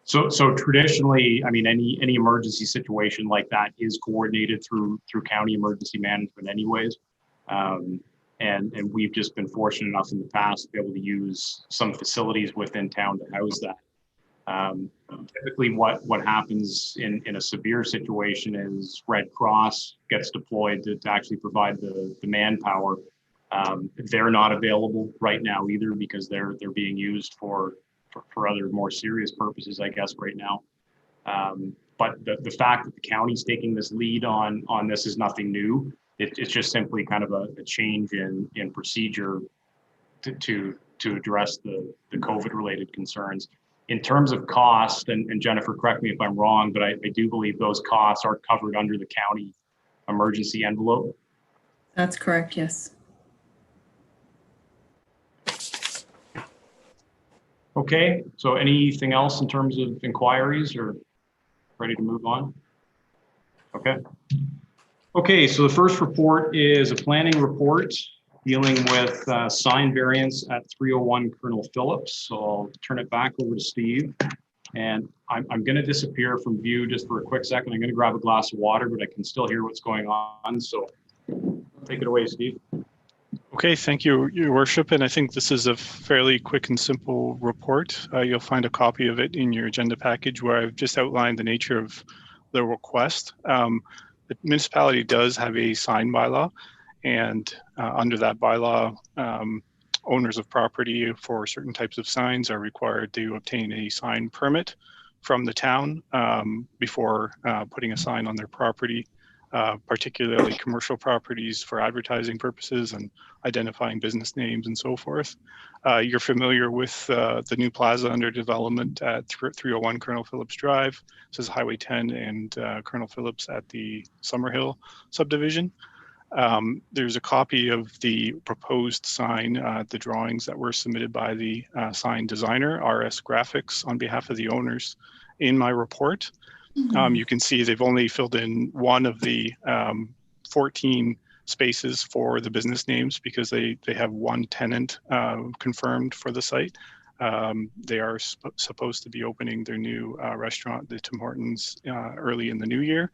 So traditionally, I mean, any emergency situation like that is coordinated through county emergency management anyways. And we've just been fortunate enough in the past to be able to use some facilities within town to house that. Typically what happens in a severe situation is Red Cross gets deployed to actually provide the manpower. They're not available right now either because they're being used for other more serious purposes, I guess, right now. But the fact that the county's taking this lead on this is nothing new. It's just simply kind of a change in procedure to address the COVID related concerns. In terms of cost, and Jennifer, correct me if I'm wrong, but I do believe those costs are covered under the county emergency envelope. That's correct, yes. Okay, so anything else in terms of inquiries or ready to move on? Okay. Okay, so the first report is a planning report dealing with sign variance at 301 Colonel Phillips. So I'll turn it back over to Steve. And I'm going to disappear from view just for a quick second. I'm going to grab a glass of water, but I can still hear what's going on. So take it away, Steve. Okay, thank you, Your Worship. And I think this is a fairly quick and simple report. You'll find a copy of it in your agenda package where I've just outlined the nature of the request. The municipality does have a sign bylaw, and under that bylaw, owners of property for certain types of signs are required to obtain a sign permit from the town before putting a sign on their property, particularly commercial properties for advertising purposes and identifying business names and so forth. You're familiar with the new plaza under development at 301 Colonel Phillips Drive. This is Highway 10 and Colonel Phillips at the Summerhill subdivision. There's a copy of the proposed sign, the drawings that were submitted by the sign designer, RS Graphics, on behalf of the owners in my report. You can see they've only filled in one of the 14 spaces for the business names because they have one tenant confirmed for the site. They are supposed to be opening their new restaurant, the Tim Hortons, early in the new year.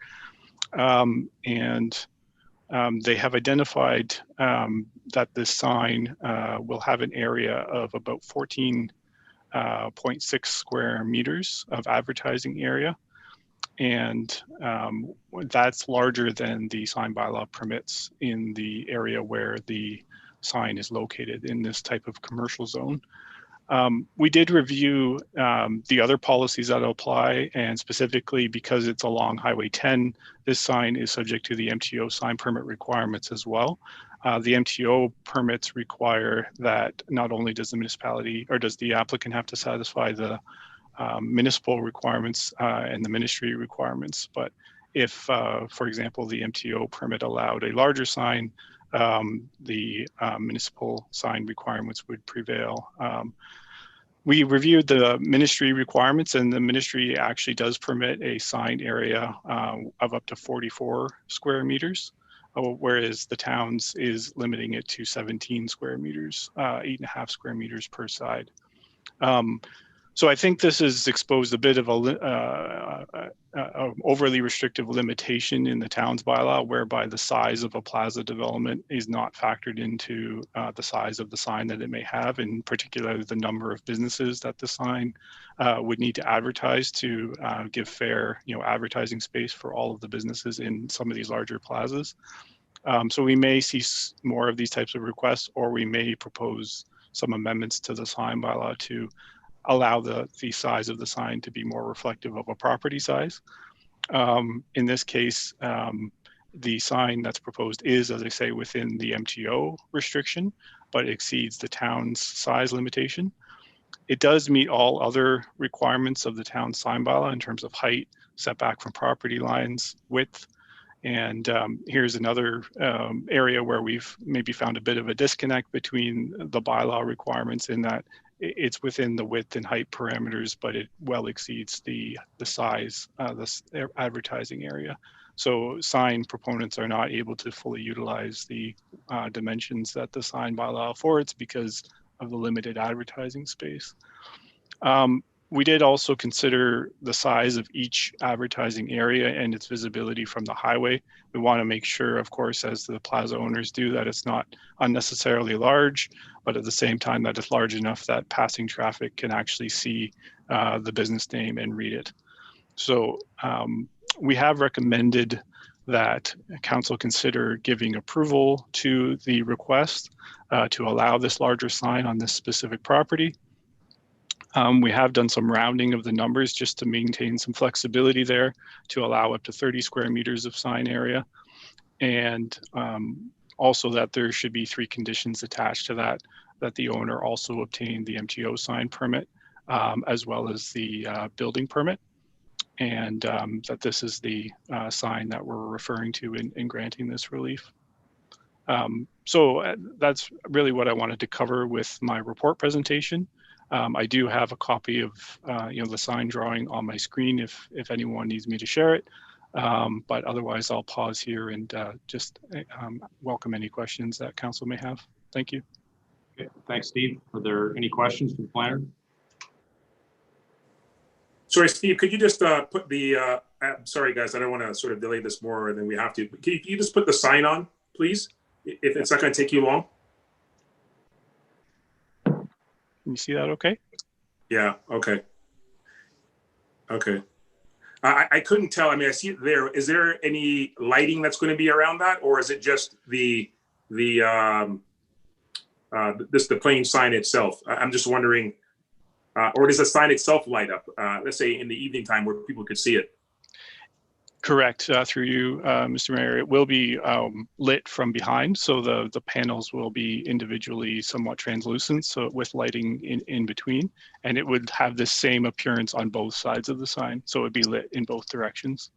They have identified that this sign will have an area of about 14.6 square meters of advertising area. And that's larger than the sign bylaw permits in the area where the sign is located in this type of commercial zone. We did review the other policies that apply, and specifically because it's along Highway 10, this sign is subject to the MTO sign permit requirements as well. The MTO permits require that not only does the municipality or does the applicant have to satisfy the municipal requirements and the ministry requirements, but if, for example, the MTO permit allowed a larger sign, the municipal sign requirements would prevail. We reviewed the ministry requirements, and the ministry actually does permit a sign area of up to 44 square meters, whereas the town's is limiting it to 17 square meters, 8.5 square meters per side. So I think this has exposed a bit of a overly restrictive limitation in the town's bylaw, whereby the size of a plaza development is not factored into the size of the sign that it may have, and particularly the number of businesses that the sign would need to advertise to give fair, advertising space for all of the businesses in some of these larger plazas. So we may see more of these types of requests, or we may propose some amendments to the sign bylaw to allow the size of the sign to be more reflective of a property size. In this case, the sign that's proposed is, as I say, within the MTO restriction, but exceeds the town's size limitation. It does meet all other requirements of the town's sign bylaw in terms of height, setback from property lines, width, And here's another area where we've maybe found a bit of a disconnect between the bylaw requirements in that it's within the width and height parameters, but it well exceeds the size, the advertising area. So sign proponents are not able to fully utilize the dimensions that the sign bylaw affords because of the limited advertising space. We did also consider the size of each advertising area and its visibility from the highway. We want to make sure, of course, as the plaza owners do, that it's not unnecessarily large, but at the same time that it's large enough that passing traffic can actually see the business name and read it. So we have recommended that council consider giving approval to the request to allow this larger sign on this specific property. We have done some rounding of the numbers just to maintain some flexibility there to allow up to 30 square meters of sign area. And also that there should be 3 conditions attached to that, that the owner also obtain the MTO sign permit, as well as the building permit. And that this is the sign that we're referring to in granting this relief. So that's really what I wanted to cover with my report presentation. I do have a copy of the sign drawing on my screen if anyone needs me to share it. But otherwise, I'll pause here and just welcome any questions that council may have. Thank you. Okay, thanks, Steve. Are there any questions for the planner? Sorry, Steve, could you just put the, sorry guys, I don't want to sort of delay this more than we have to. Can you just put the sign on, please? If it's not going to take you long. Can you see that okay? Yeah, okay. Okay. I couldn't tell. I mean, I see it there. Is there any lighting that's going to be around that, or is it just the plain sign itself? I'm just wondering, or does the sign itself light up? Let's say in the evening time where people could see it. Correct. Through you, Mr. Mayor, it will be lit from behind. So the panels will be individually somewhat translucent, so with lighting in between. And it would have the same appearance on both sides of the sign. So it would be lit in both directions.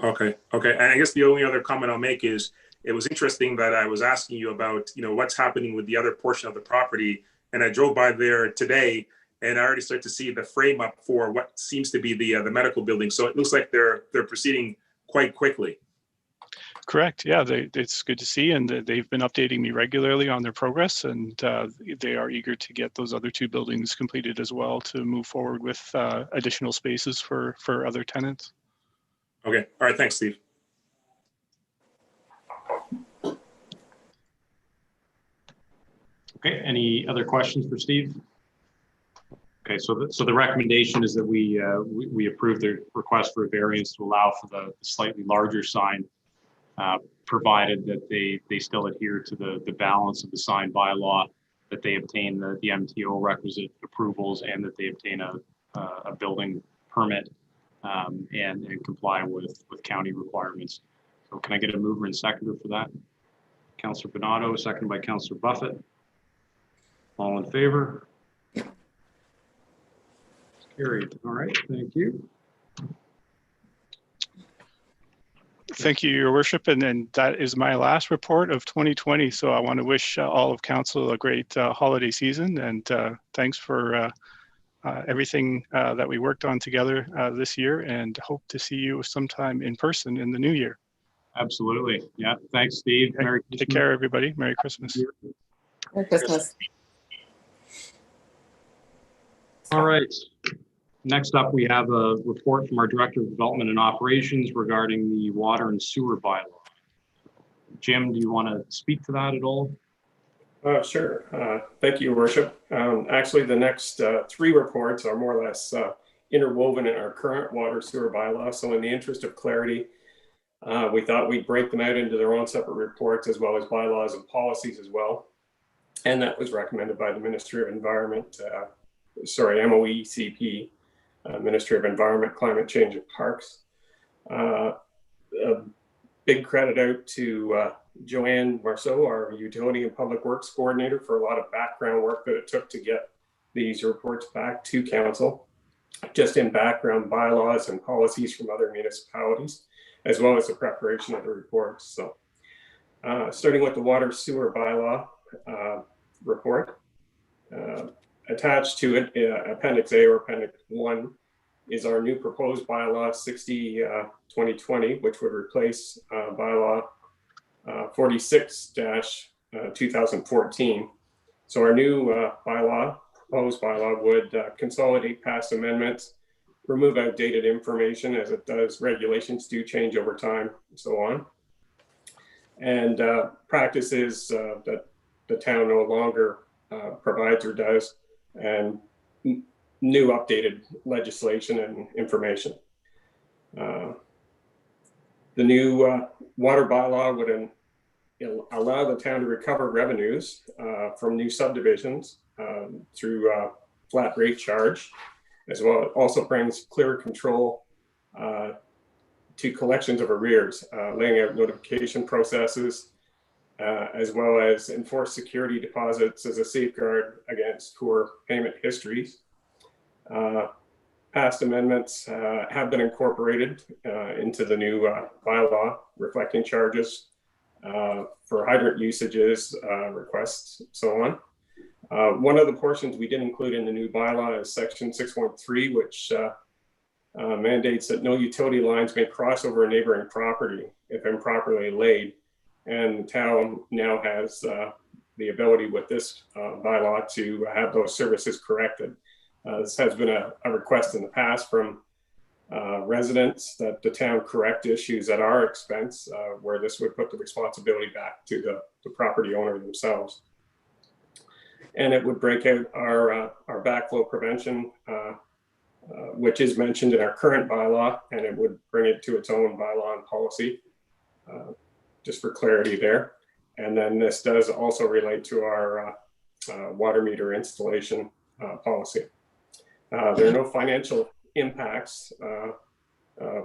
Okay. Okay. And I guess the only other comment I'll make is it was interesting that I was asking you about, what's happening with the other portion of the property. And I drove by there today, and I already start to see the frame up for what seems to be the medical building. So it looks like they're proceeding quite quickly. Correct. Yeah, it's good to see, and they've been updating me regularly on their progress, and they are eager to get those other 2 buildings completed as well to move forward with additional spaces for other tenants. Okay. All right. Thanks, Steve. Okay. Any other questions for Steve? Okay, so the recommendation is that we approve the request for a variance to allow for the slightly larger sign, provided that they still adhere to the balance of the sign bylaw, that they obtain the MTO requisite approvals, and that they obtain a building permit and comply with county requirements. So can I get a mover and seconder for that? Councillor Bernardo, seconded by Councillor Buffett. All in favor? Carried. All right, thank you. Thank you, Your Worship, and that is my last report of 2020. So I want to wish all of council a great holiday season, and thanks for everything that we worked on together this year, and hope to see you sometime in person in the new year. Absolutely. Yeah. Thanks, Steve. Okay. Merry Take care, everybody. Merry Christmas. Merry Christmas. All right. Next up, we have a report from our Director of Development and Operations regarding the water and sewer bylaw. Jim, do you want to speak to that at all? Sure. Thank you, Your Worship. Actually, the next 3 reports are more or less interwoven in our current water sewer bylaw. So in the interest of clarity, we thought we'd break them out into their own separate reports, as well as bylaws and policies as well. And that was recommended by the Ministry of Environment, MOECP, Ministry of Environment, Climate Change and Parks. A big credit out to Joanne Marceau, our Utility and Public Works Coordinator, for a lot of background work that it took to get these reports back to Council, just in background bylaws and policies from other municipalities. as well as the preparation of the reports. So starting with the water sewer bylaw report, attached to it, Appendix A or Appendix 1, is our new proposed bylaw 60/2020, which would replace bylaw 46-2014. So our new proposed bylaw would consolidate past amendments, remove outdated information as it does. Regulations do change over time and so on. And practices that the town no longer provides or does, and new updated legislation and information. The new water bylaw would allow the town to recover revenues from new subdivisions through flat rate charge, as well. It also brings clearer control to collections of arrears, laying out notification processes, as well as enforce security deposits as a safeguard against poor payment histories. Past amendments have been incorporated into the new bylaw, reflecting charges for hydrant usages, requests, so on. One of the portions we did include in the new bylaw is section 6.3, which mandates that no utility lines may cross over a neighboring property if improperly laid. And the town now has the ability with this bylaw to have those services corrected. This has been a request in the past from residents that the town correct issues at our expense, where this would put the responsibility back to the property owner themselves. And it would break out our backflow prevention, which is mentioned in our current bylaw, and it would bring it to its own bylaw and policy, just for clarity there. And then this does also relate to our water meter installation policy. There are no financial impacts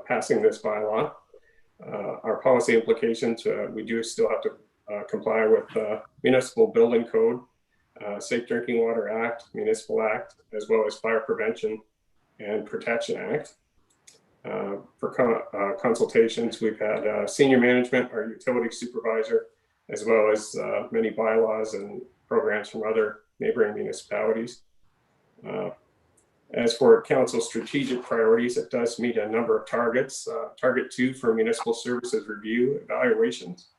passing this bylaw. Our policy implications, we do still have to comply with Municipal Building Code, Safe Drinking Water Act, Municipal Act, as well as Fire Prevention and Protection Act. For consultations, we've had senior management, our utility supervisor, as well as many bylaws and programs from other neighboring municipalities. As for council strategic priorities, it does meet a number of targets. Target 2 for municipal services review, evaluations.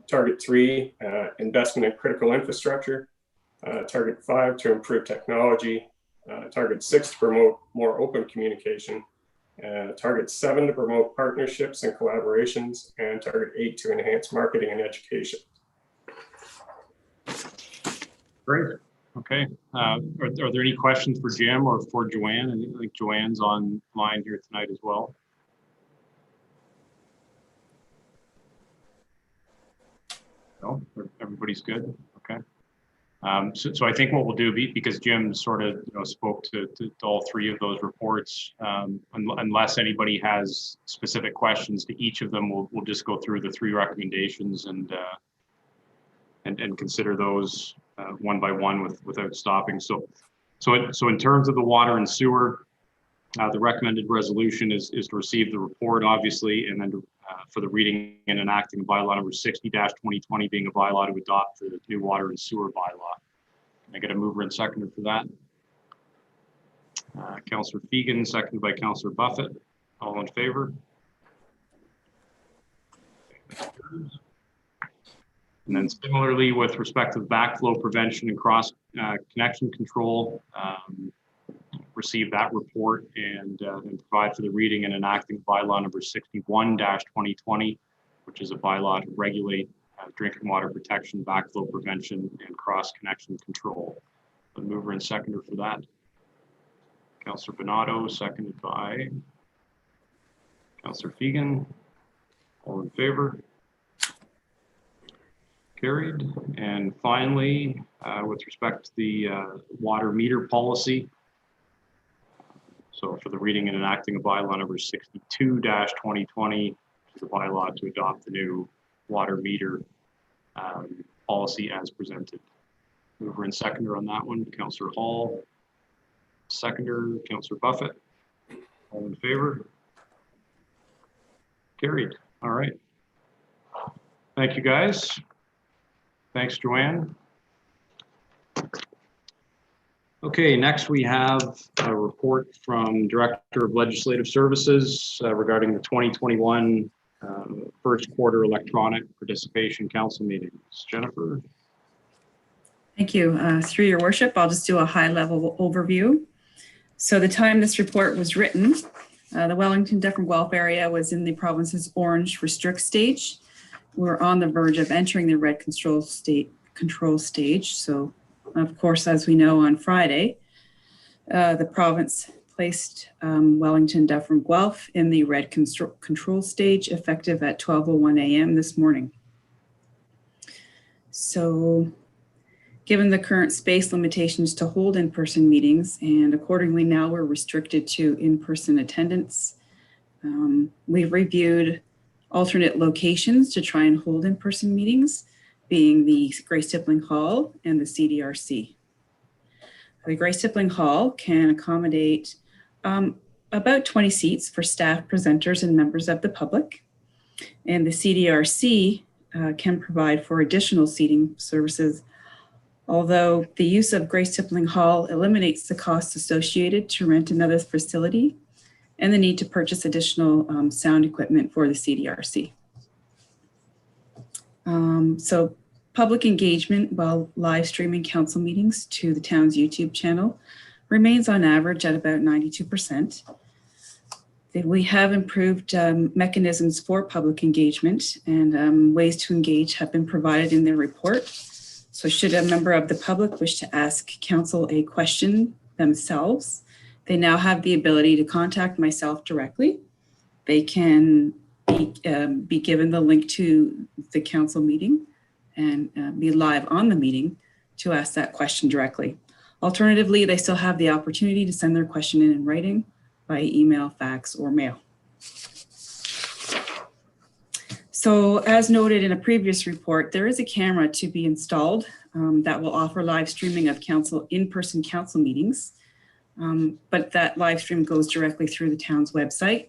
Target 3, investment in critical infrastructure. Target 5, to improve technology. Target 6, to promote more open communication. Target 7, to promote partnerships and collaborations. And Target 8, to enhance marketing and education. Great. Okay. Are there any questions for Jim or for Joanne? I think Joanne's online here tonight as well. No, everybody's good. Okay. So I think what we'll do, because Jim sort of spoke to all three of those reports, unless anybody has specific questions to each of them, we'll just go through the three recommendations and consider those one by one without stopping. So in terms of the water and sewer, the recommended resolution is to receive the report, obviously, and then for the reading and enacting bylaw number 60-2020 being a bylaw to adopt the new water and sewer bylaw. Can I get a mover and seconder for that? Councillor Fegan, seconded by Councillor Buffett. All in favor? And then similarly, with respect to the backflow prevention and cross connection control, receive that report and provide for the reading and enacting bylaw number 61-2020, which is a bylaw to regulate drinking water protection, backflow prevention, and cross connection control. The mover and seconder for that. Councillor Bonato, seconded by Councillor Fegan. All in favor? Carried. And finally, with respect to the water meter policy, so for the reading and enacting of bylaw number 62-2020, the bylaw to adopt the new water meter policy as presented. Mover and seconder on that one, Councillor Hall. Seconder, Councillor Buffett. All in favor? Carried. All right. Thank you, guys. Thanks, Joanne. Okay, next we have a report from Director of Legislative Services regarding the 2021 first quarter electronic participation council meetings. Jennifer. Thank you. Through your worship, I'll just do a high-level overview. So the time this report was written, the Wellington Deaf and Guelph area was in the province's orange restrict stage. We're on the verge of entering the red control stage. So, of course, as we know, on Friday, the province placed Wellington Deaf and Guelph in the red control stage, effective at 12:01 a.m. this morning. So, given the current space limitations to hold in-person meetings, and accordingly now we're restricted to in-person attendance, we've reviewed alternate locations to try and hold in-person meetings, being the Grace Tippling Hall and the CDRC. The Grace Tippling Hall can accommodate about 20 seats for staff, presenters, and members of the public. And the CDRC can provide for additional seating services, although the use of Grace Tippling Hall eliminates the costs associated to rent another facility and the need to purchase additional sound equipment for the CDRC. So public engagement while live streaming council meetings to the town's YouTube channel remains on average at about 92%. We have improved mechanisms for public engagement, and ways to engage have been provided in the report. So should a member of the public wish to ask council a question themselves, they now have the ability to contact myself directly. They can be given the link to the council meeting and be live on the meeting to ask that question directly. Alternatively, they still have the opportunity to send their question in writing by email, fax, or mail. So as noted in a previous report, there is a camera to be installed that will offer live streaming of in-person council meetings. But that live stream goes directly through the town's website.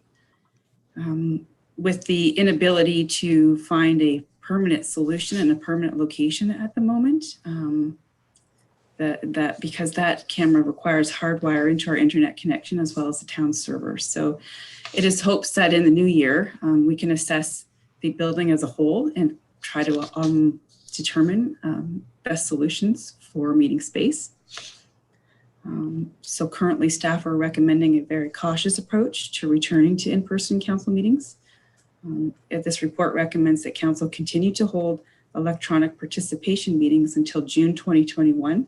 With the inability to find a permanent solution and a permanent location at the moment, because that camera requires hardwire into our internet connection as well as the town server. So it is hopes that in the new year, we can assess the building as a whole and try to determine best solutions for meeting space. So currently staff are recommending a very cautious approach to returning to in-person council meetings. This report recommends that council continue to hold electronic participation meetings until June 2021,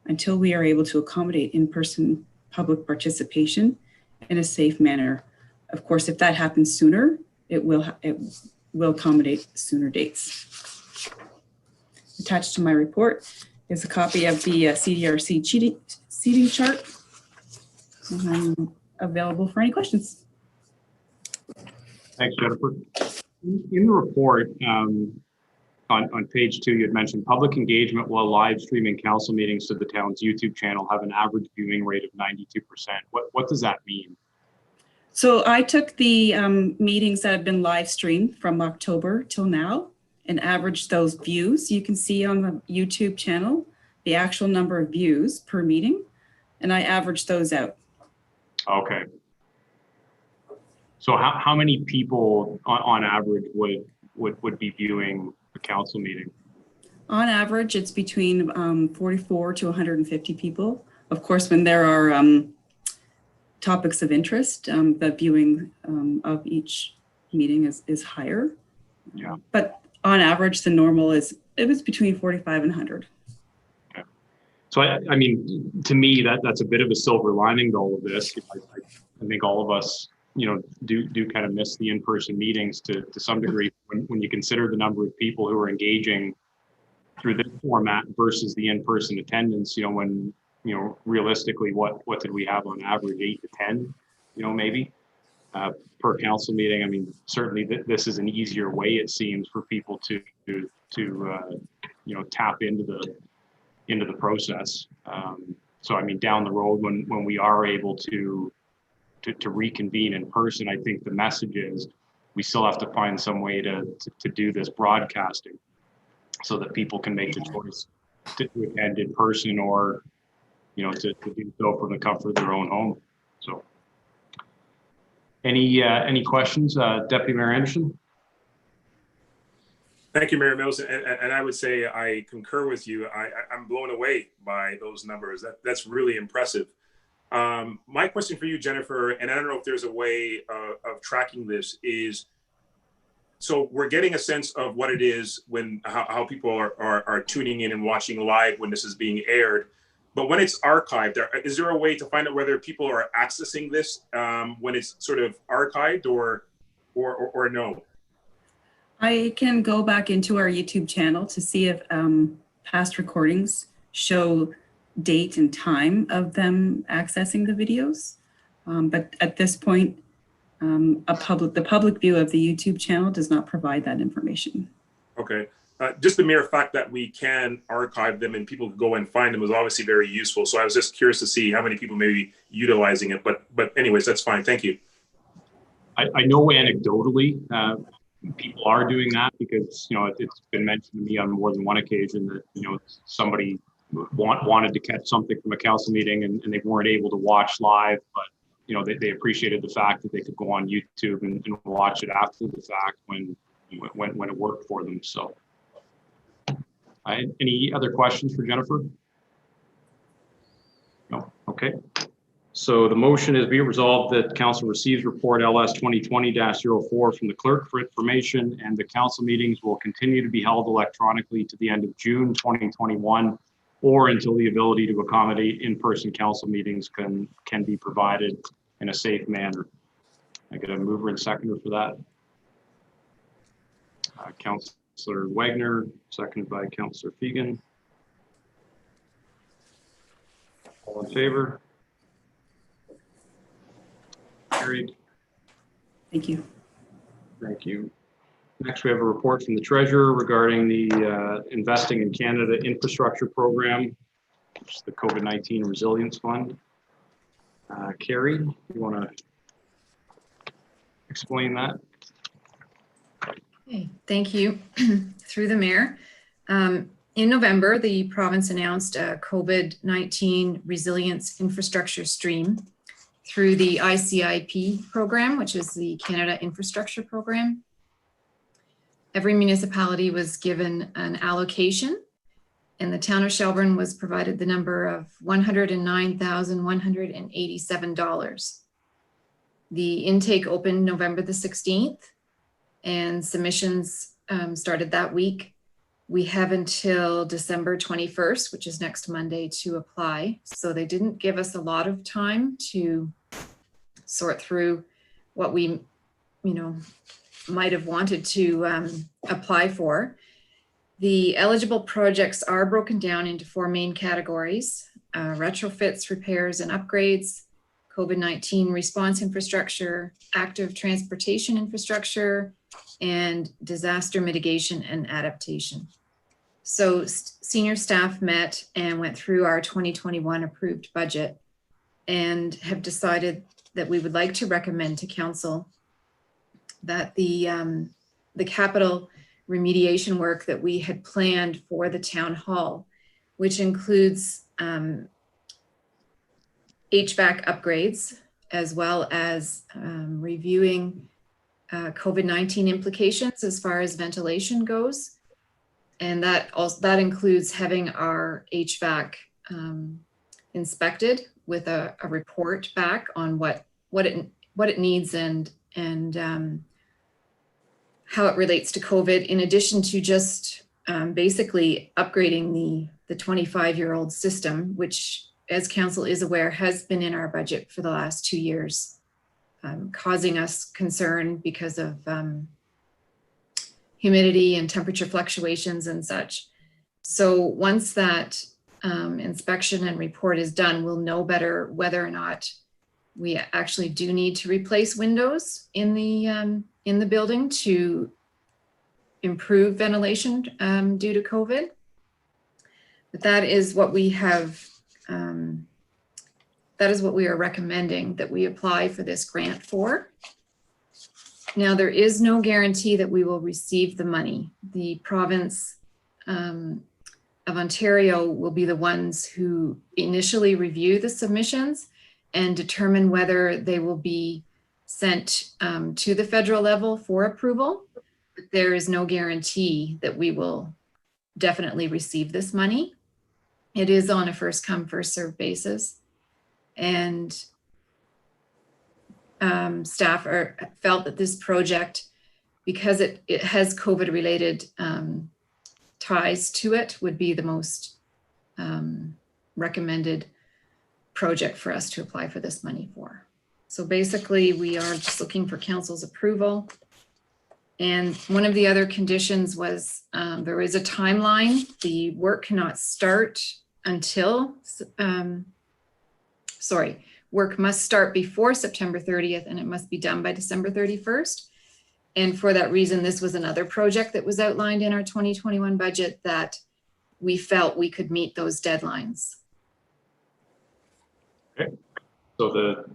until we are able to accommodate in-person public participation in a safe manner. Of course, if that happens sooner, it will accommodate sooner dates. Attached to my report is a copy of the CDRC seating chart. I'm available for any questions. Thanks, Jennifer. In the report, on page 2, you had mentioned public engagement while live streaming council meetings to the town's YouTube channel have an average viewing rate of 92%. What does that mean? So I took the meetings that have been live streamed from October till now and averaged those views. You can see on the YouTube channel the actual number of views per meeting, and I averaged those out. Okay. So how many people on average would be viewing a council meeting? On average, it's between 44 to 150 people. Of course, when there are topics of interest, the viewing of each meeting is higher. Yeah. But on average, the normal it was between 45 and 100. Okay. So I mean, to me, that's a bit of a silver lining to all of this. I think all of us, do kind of miss the in-person meetings to some degree when you consider the number of people who are engaging through this format versus the in-person attendance. When realistically, what did we have on average? 8 to 10, maybe per council meeting. I mean, certainly this is an easier way, it seems, for people to tap into the process. So I mean, down the road when we are able to reconvene in person, I think the message is we still have to find some way to do this broadcasting so that people can make the choice to attend in person or, to do so from the comfort of their own home. So any questions, Deputy Mayor Anderson? Thank you, Mayor Mills. And I would say I concur with you. I'm blown away by those numbers. That's really impressive. My question for you, Jennifer, and I don't know if there's a way of tracking this, is so we're getting a sense of what it is when how people are tuning in and watching live when this is being aired. But when it's archived, is there a way to find out whether people are accessing this when it's sort of archived or no? I can go back into our YouTube channel to see if past recordings show date and time of them accessing the videos. But at this point, the public view of the YouTube channel does not provide that information. Okay. Just the mere fact that we can archive them and people can go and find them is obviously very useful. So I was just curious to see how many people may be utilizing it. But anyways, that's fine. Thank you. I know anecdotally, people are doing that because, it's been mentioned to me on more than one occasion that, somebody wanted to catch something from a council meeting and they weren't able to watch live, but, they appreciated the fact that they could go on YouTube and watch it after the fact when it worked for them. So any other questions for Jennifer? No. Okay. So the motion is be resolved that council receives report LS 2020-04 from the clerk for information, and the council meetings will continue to be held electronically to the end of June 2021 or until the ability to accommodate in-person council meetings can be provided in a safe manner. I get a mover and seconder for that. Councillor Wagner, seconded by Councillor Fegan. All in favor? Carried. Thank you. Thank you. Next, we have a report from the treasurer regarding the Investing in Canada Infrastructure Program, which is the COVID-19 Resilience Fund. Carrie, you want to explain that? Okay, thank you. Through the mayor. In November, the province announced a COVID-19 Resilience Infrastructure Stream through the ICIP program, which is the Canada Infrastructure Program. Every municipality was given an allocation, and the town of Shelburne was provided the number of $109,187. The intake opened November the 16th, and submissions started that week. We have until December 21st, which is next Monday, to apply. So they didn't give us a lot of time to sort through what we, might have wanted to apply for. The eligible projects are broken down into 4 main categories: retrofits, repairs, and upgrades, COVID-19 response infrastructure, active transportation infrastructure, and disaster mitigation and adaptation. So senior staff met and went through our 2021 approved budget and have decided that we would like to recommend to council that the capital remediation work that we had planned for the town hall, which includes HVAC upgrades, as well as reviewing COVID-19 implications as far as ventilation goes. And that includes having our HVAC inspected with a report back on what it needs and how it relates to COVID, in addition to just basically upgrading the 25-year-old system, which, as council is aware, has been in our budget for the last 2 years, causing us concern because of humidity and temperature fluctuations and such. So once that inspection and report is done, we'll know better whether or not we actually do need to replace windows in the building to improve ventilation due to COVID. But that is what we have, that is what we are recommending that we apply for this grant for. Now, there is no guarantee that we will receive the money. The province of Ontario will be the ones who initially review the submissions and determine whether they will be sent to the federal level for approval. But there is no guarantee that we will definitely receive this money. It is on a first come, first served basis. And staff felt that this project, because it has COVID related ties to it, would be the most recommended project for us to apply for this money for. So basically we are just looking for council's approval. And one of the other conditions was there is a timeline. The work cannot start until, work must start before September 30th and it must be done by December 31st. And for that reason, this was another project that was outlined in our 2021 budget that we felt we could meet those deadlines. Okay. So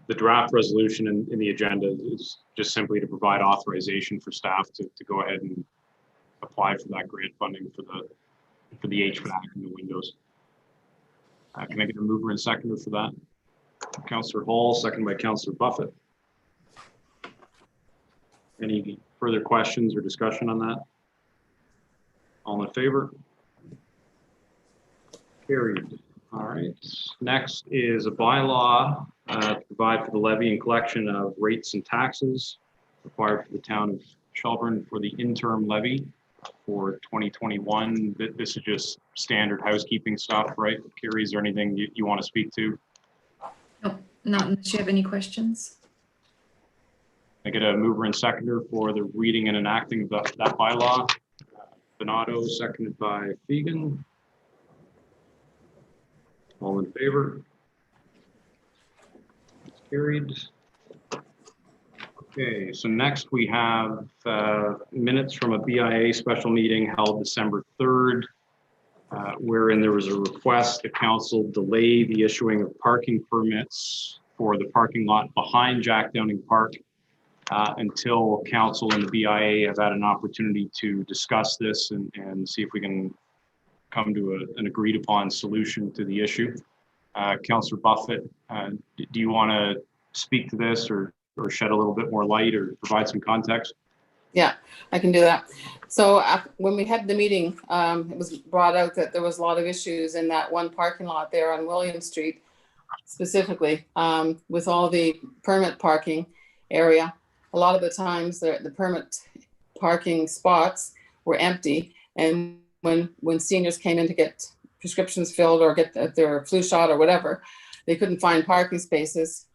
the draft resolution in the agenda is just simply to provide authorization for staff to go ahead and apply for that grant funding for the HVAC and the windows. Can I get a mover and seconder for that? Councillor Hall, second by Councillor Buffett. Any further questions or discussion on that? All in favor? Carried. All right. Next is a bylaw to provide for the levy and collection of rates and taxes required for the town of Shelburne for the interim levy for 2021. This is just standard housekeeping stuff, right? Carrie, is there anything you want to speak to? No, not unless you have any questions. I get a mover and seconder for the reading and enacting of that bylaw. Donato, seconded by Fegan. All in favor? It's carried. Okay, so next we have minutes from a BIA special meeting held December 3rd, wherein there was a request the council delay the issuing of parking permits for the parking lot behind Jack Downing Park until council and the BIA have had an opportunity to discuss this and see if we can come to an agreed upon solution to the issue. Councillor Buffett, do you want to speak to this or shed a little bit more light or provide some context? Yeah, I can do that. So when we had the meeting, it was brought out that there was a lot of issues in that one parking lot there on William Street, specifically with all the permit parking area. A lot of the times the permit parking spots were empty, and when seniors came in to get prescriptions filled or get their flu shot or whatever, they couldn't find parking spaces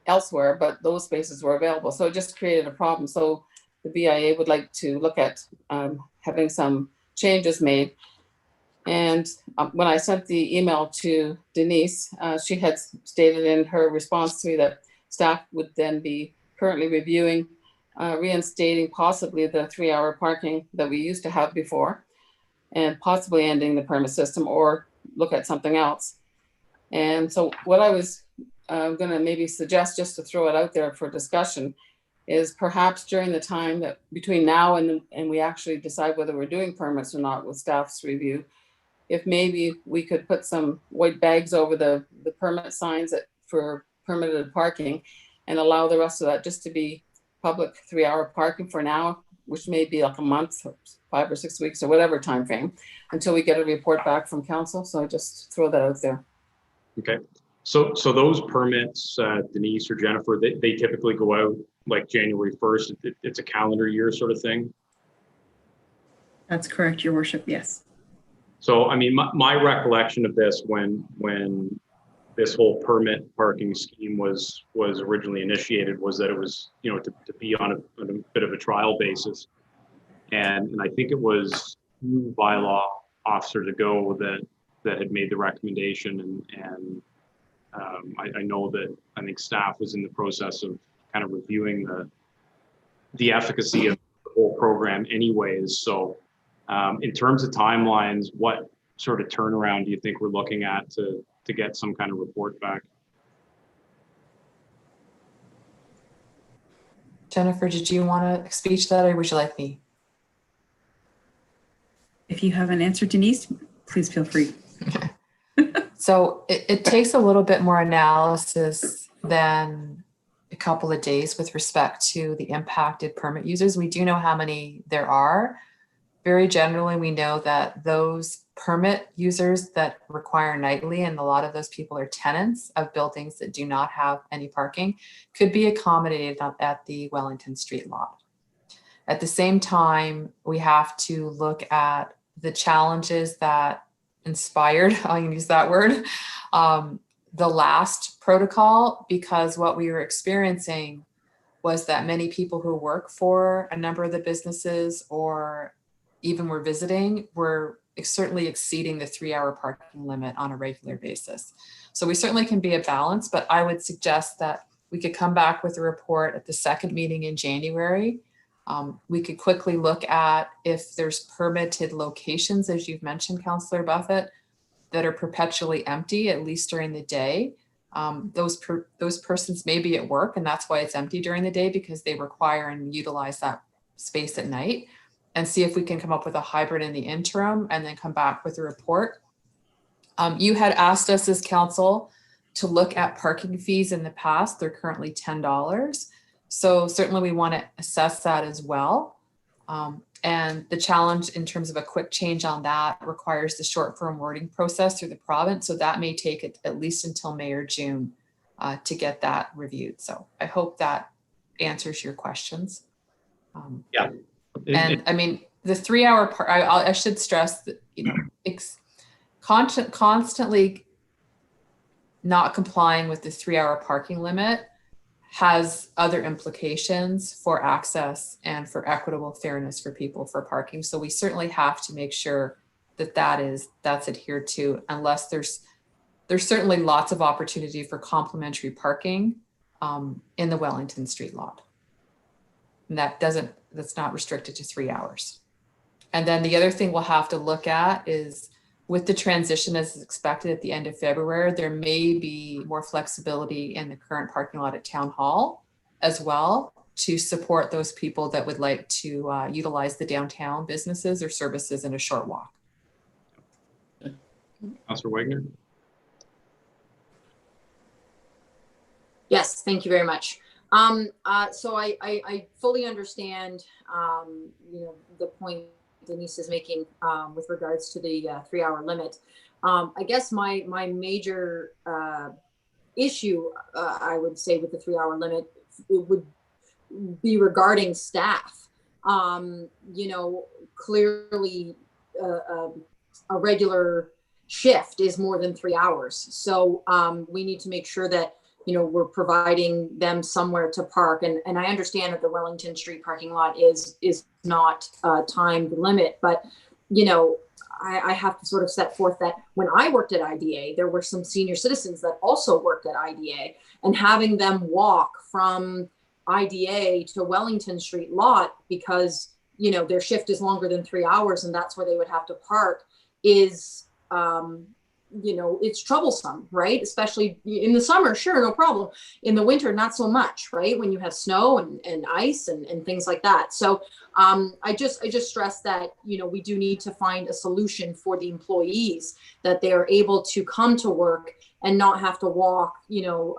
elsewhere, but those spaces were available. So it just created a problem. So the BIA would like to look at having some changes made. And when I sent the email to Denise, she had stated in her response to me that staff would then be currently reviewing reinstating possibly the 3-hour parking that we used to have before, and possibly ending the permit system or look at something else. And so what I was going to maybe suggest, just to throw it out there for discussion, is perhaps during the time that between now and we actually decide whether we're doing permits or not with staff's review, if maybe we could put some white bags over the permit signs for permitted parking and allow the rest of that just to be public 3-hour parking for now, which may be like a month, 5 or 6 weeks or whatever time frame, until we get a report back from council. So I just throw that out there. Okay. So those permits, Denise or Jennifer, they typically go out like January 1st. It's a calendar year sort of thing. That's correct, Your Worship. Yes. So, I mean, my recollection of this when this whole permit parking scheme was originally initiated was that it was, to be on a bit of a trial basis. And I think it was 2 bylaw officers ago that had made the recommendation. And I know that I think staff was in the process of kind of reviewing the efficacy of the whole program anyways. So in terms of timelines, what sort of turnaround do you think we're looking at to get some kind of report back? Jennifer, did you want to speak to that or would you like me? If you have an answer, Denise, please feel free. So it takes a little bit more analysis than a couple of days with respect to the impacted permit users. We do know how many there are. Very generally, we know that those permit users that require nightly, and a lot of those people are tenants of buildings that do not have any parking, could be accommodated at the Wellington Street lot. At the same time, we have to look at the challenges that inspired, I'll use that word, the last protocol, because what we were experiencing was that many people who work for a number of the businesses or even were visiting were certainly exceeding the 3-hour parking limit on a regular basis. So we certainly can be a balance, but I would suggest that we could come back with a report at the second meeting in January. We could quickly look at if there's permitted locations, as you've mentioned, Councillor Buffett, that are perpetually empty, at least during the day. Those persons may be at work, and that's why it's empty during the day, because they require and utilize that space at night, and see if we can come up with a hybrid in the interim and then come back with a report. You had asked us as council to look at parking fees in the past. They're currently $10. So certainly we want to assess that as well. And the challenge in terms of a quick change on that requires the short form wording process through the province. So that may take it at least until May or June to get that reviewed. So I hope that answers your questions. Yeah. And I mean, the 3-hour part, I should stress that, you know, it's constantly not complying with the 3-hour parking limit has other implications for access and for equitable fairness for people for parking. So we certainly have to make sure that that's adhered to, unless there's certainly lots of opportunity for complimentary parking in the Wellington Street lot. And that's not restricted to 3 hours. And then the other thing we'll have to look at is, with the transition as expected at the end of February, there may be more flexibility in the current parking lot at Town Hall as well, to support those people that would like to utilize the downtown businesses or services in a short walk. Councillor Wagner. Yes, thank you very much. So I fully understand, you know, the point Denise is making with regards to the 3-hour limit. I guess my major issue, I would say, with the 3-hour limit, it would be regarding staff. You know, clearly a regular shift is more than 3 hours. So we need to make sure that, you know, we're providing them somewhere to park. And I understand that the Wellington Street parking lot is not a timed limit, but, you know, I have to sort of set forth that when I worked at IDA, there were some senior citizens that also worked at IDA, and having them walk from IDA to Wellington Street lot because, you know, their shift is longer than 3 hours and that's where they would have to park is, you know, it's troublesome, right? Especially in the summer, sure, no problem. In the winter, not so much, right? When you have snow and ice and things like that. So I just stress that, you know, we do need to find a solution for the employees, that they are able to come to work and not have to walk, you know,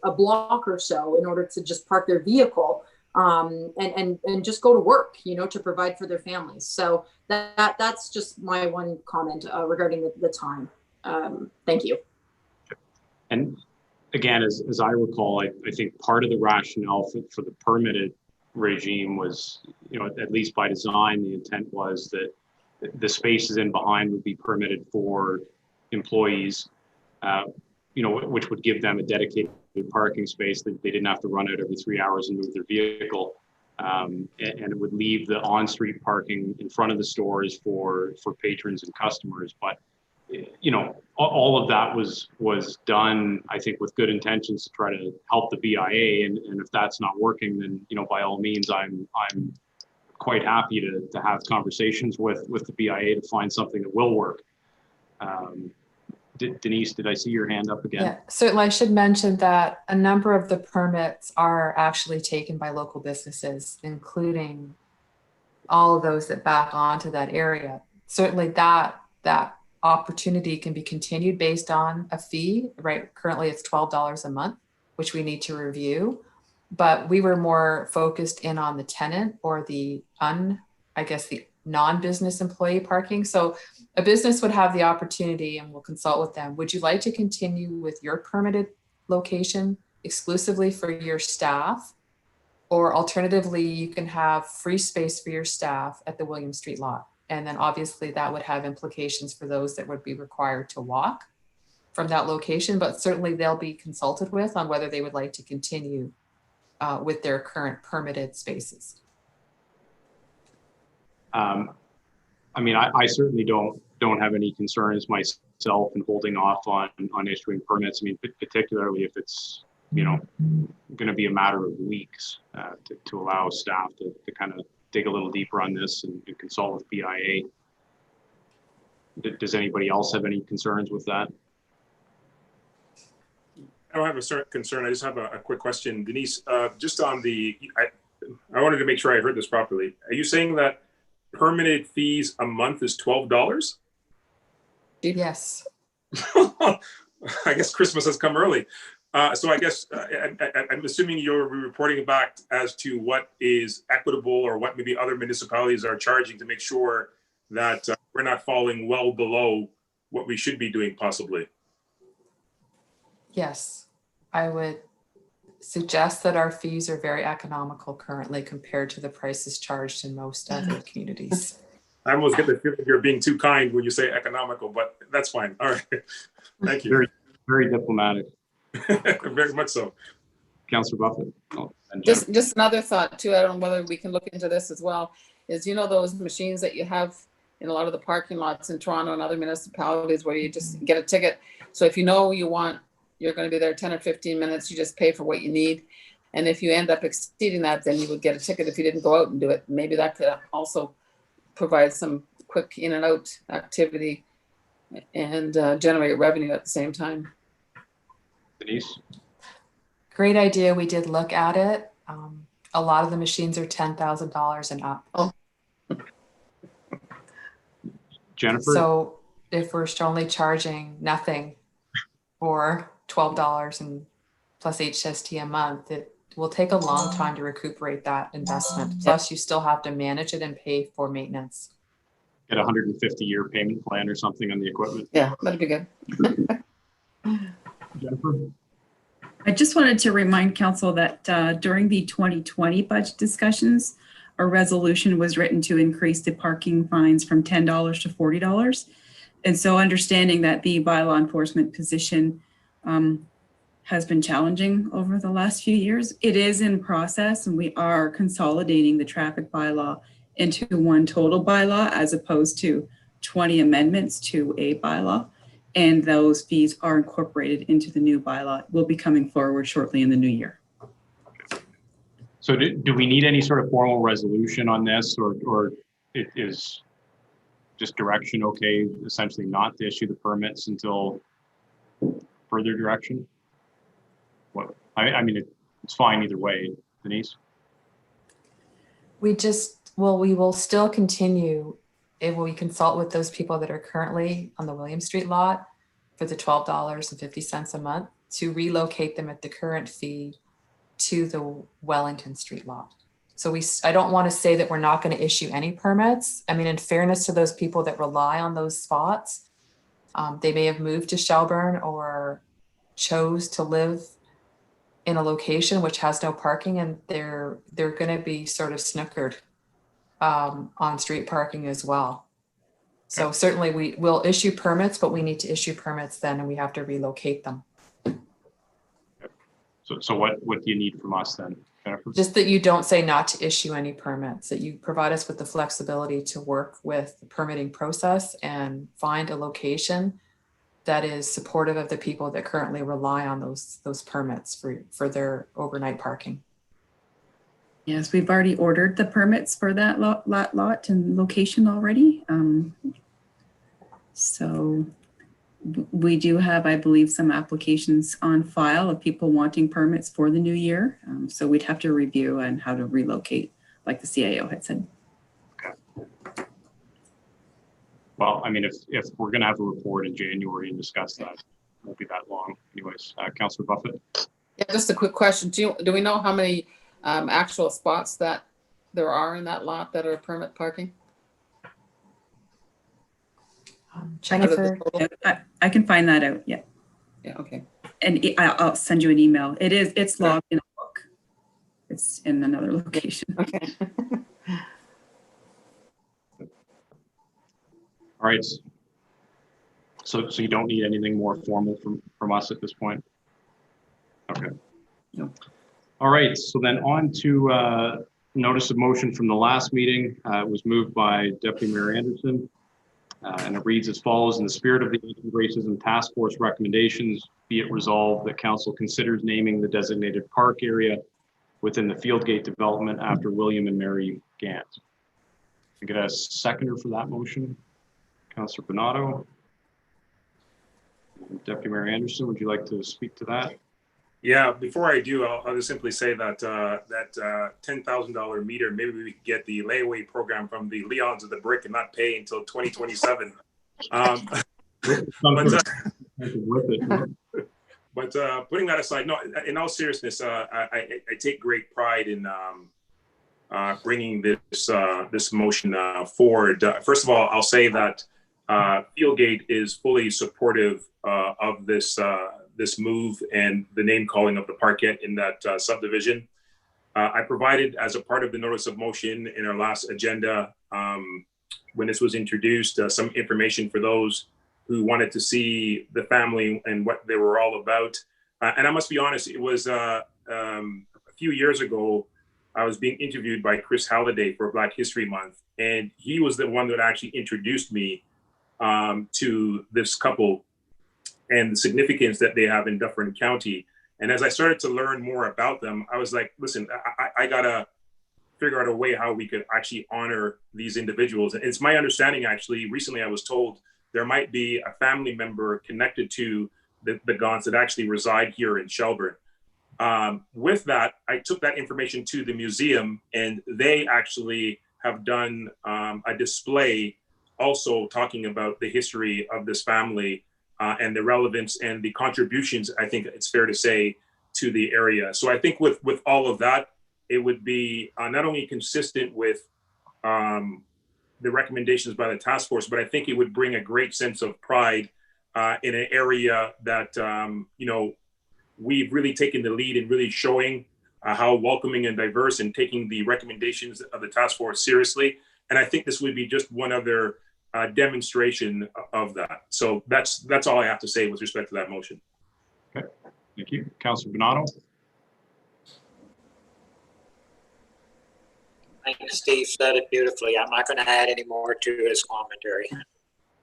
a block or so in order to just park their vehicle and just go to work, you know, to provide for their families. So that's just my one comment regarding the time. Thank you. And again, as I recall, I think part of the rationale for the permitted regime was, you know, at least by design, the intent was that the spaces in behind would be permitted for employees, you know, which would give them a dedicated parking space that they didn't have to run out every 3 hours and move their vehicle. And it would leave the on-street parking in front of the stores for patrons and customers. But you know, all of that was done, I think, with good intentions to try to help the BIA. And if that's not working, then, you know, by all means, I'm quite happy to have conversations with the BIA to find something that will work. Denise, did I see your hand up again? Yeah, certainly. I should mention that a number of the permits are actually taken by local businesses, including all of those that back onto that area. Certainly that opportunity can be continued based on a fee, right? Currently it's $12 a month, which we need to review. But we were more focused in on the tenant or the the non-business employee parking. So a business would have the opportunity, and we'll consult with them. Would you like to continue with your permitted location exclusively for your staff? Or alternatively, you can have free space for your staff at the William Street lot. And then obviously that would have implications for those that would be required to walk from that location, but certainly they'll be consulted with on whether they would like to continue with their current permitted spaces. I mean, I certainly don't have any concerns myself in holding off on issuing permits. I mean, particularly if it's, you know, going to be a matter of weeks to allow staff to kind of dig a little deeper on this and consult with BIA. Does anybody else have any concerns with that? I don't have a certain concern. I just have a quick question. Denise, just on I wanted to make sure I heard this properly. Are you saying that permitted fees a month is $12? Yes. I guess Christmas has come early. So I guess I'm assuming you're reporting back as to what is equitable or what maybe other municipalities are charging to make sure that we're not falling well below what we should be doing possibly. Yes, I would suggest that our fees are very economical currently compared to the prices charged in most other communities. I almost get the feeling you're being too kind when you say economical, but that's fine. All right. Thank you. Very, very diplomatic. Very much so. Councillor Buffett. Oh, just another thought too, I don't know whether we can look into this as well, is, you know, those machines that you have in a lot of the parking lots in Toronto and other municipalities where you just get a ticket. So if you know you're going to be there 10 or 15 minutes, you just pay for what you need. And if you end up exceeding that, then you would get a ticket if you didn't go out and do it. Maybe that could also provide some quick in and out activity and generate revenue at the same time. Denise? Great idea. We did look at it. A lot of the machines are $10,000 and up. Oh. Jennifer? So if we're only charging nothing for $12 and plus HST a month, it will take a long time to recuperate that investment. Plus you still have to manage it and pay for maintenance. Get a 150-year payment plan or something on the equipment. Yeah, that'd be good. Jennifer? I just wanted to remind council that during the 2020 budget discussions, a resolution was written to increase the parking fines from $10 to $40. And so understanding that the bylaw enforcement position has been challenging over the last few years, it is in process, and we are consolidating the traffic bylaw into one total bylaw as opposed to 20 amendments to a bylaw. And those fees are incorporated into the new bylaw. Will be coming forward shortly in the new year. So do we need any sort of formal resolution on this, or it is just direction okay, essentially not to issue the permits until further direction? What I mean, it's fine either way. Denise? We will still continue if we consult with those people that are currently on the William Street lot for the $12.50 a month to relocate them at the current fee to the Wellington Street lot. So I don't want to say that we're not going to issue any permits. I mean, in fairness to those people that rely on those spots, they may have moved to Shelburne or chose to live in a location which has no parking, and they're going to be sort of snookered on street parking as well. So certainly we will issue permits, but we need to issue permits then, and we have to relocate them. So what do you need from us then, Jennifer? Just that you don't say not to issue any permits, that you provide us with the flexibility to work with the permitting process and find a location that is supportive of the people that currently rely on those permits for their overnight parking. Yes, we've already ordered the permits for that lot and location already. So We do have, I believe, some applications on file of people wanting permits for the new year. So we'd have to review on how to relocate, like the CAO had said. Okay. Well, I mean, if we're going to have a report in January and discuss that, it won't be that long. Anyways, Councillor Buffett. Yeah, just a quick question. Do we know how many actual spots that there are in that lot that are permit parking? Jennifer, I can find that out. Yeah. Yeah. Okay. And I'll send you an email. It's logged in a book. It's in another location. Okay. All right. So you don't need anything more formal from us at this point? Okay. No. All right. So then on to notice of motion from the last meeting. It was moved by Deputy Mayor Anderson. And it reads as follows: in the spirit of the Anti-Racism Task Force recommendations, be it resolved that Council considers naming the designated park area within the Fieldgate development after William and Mary Gant. I get a seconder for that motion. Councillor Bonato. Deputy Mayor Anderson, would you like to speak to that? Yeah, before I do, I'll just simply say that that $10,000 meter, maybe we could get the layaway program from the Leons of the Brick and not pay until 2027. But putting that aside, no, in all seriousness, I take great pride in bringing this motion forward. First of all, I'll say that Fieldgate is fully supportive of this move and the name calling of the parkette in that subdivision. I provided, as a part of the notice of motion in our last agenda, when this was introduced, some information for those who wanted to see the family and what they were all about. And I must be honest, it was a few years ago, I was being interviewed by Chris Halliday for Black History Month, and he was the one that actually introduced me to this couple and the significance that they have in Dufferin County. And as I started to learn more about them, I was like, listen, I gotta figure out a way how we could actually honor these individuals. And it's my understanding, actually, recently I was told there might be a family member connected to the Gaunts that actually reside here in Shelburne. With that, I took that information to the museum, and they actually have done a display also talking about the history of this family and the relevance and the contributions, I think it's fair to say, to the area. So I think with all of that, it would be not only consistent with the recommendations by the task force, but I think it would bring a great sense of pride in an area that, you know, we've really taken the lead in really showing how welcoming and diverse and taking the recommendations of the task force seriously. And I think this would be just one other demonstration of that. So that's all I have to say with respect to that motion. Okay, thank you. Councillor Bonato. I think Steve said it beautifully. I'm not going to add any more to his commentary.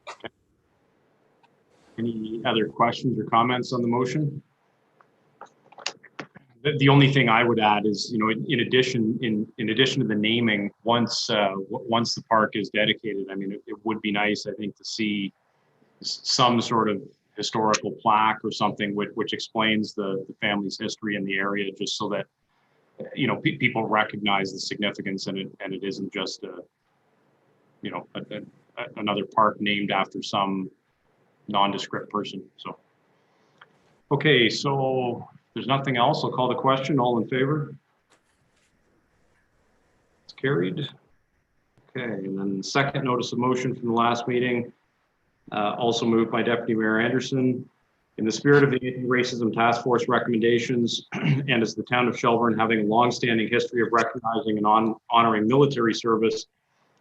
Okay. Any other questions or comments on the motion? The only thing I would add is, you know, in addition to the naming, once the park is dedicated, I mean, it would be nice, I think, to see some sort of historical plaque or something which explains the family's history in the area, just so that, you know, people recognize the significance, and it isn't just another park named after some nondescript person. So, okay, so. There's nothing else. I'll call the question. All in favor? It's carried. Okay, and then second notice of motion from the last meeting, also moved by Deputy Mayor Anderson. In the spirit of the Anti-Racism Task Force recommendations, and as the town of Shelburne having a long-standing history of recognizing and honoring military service,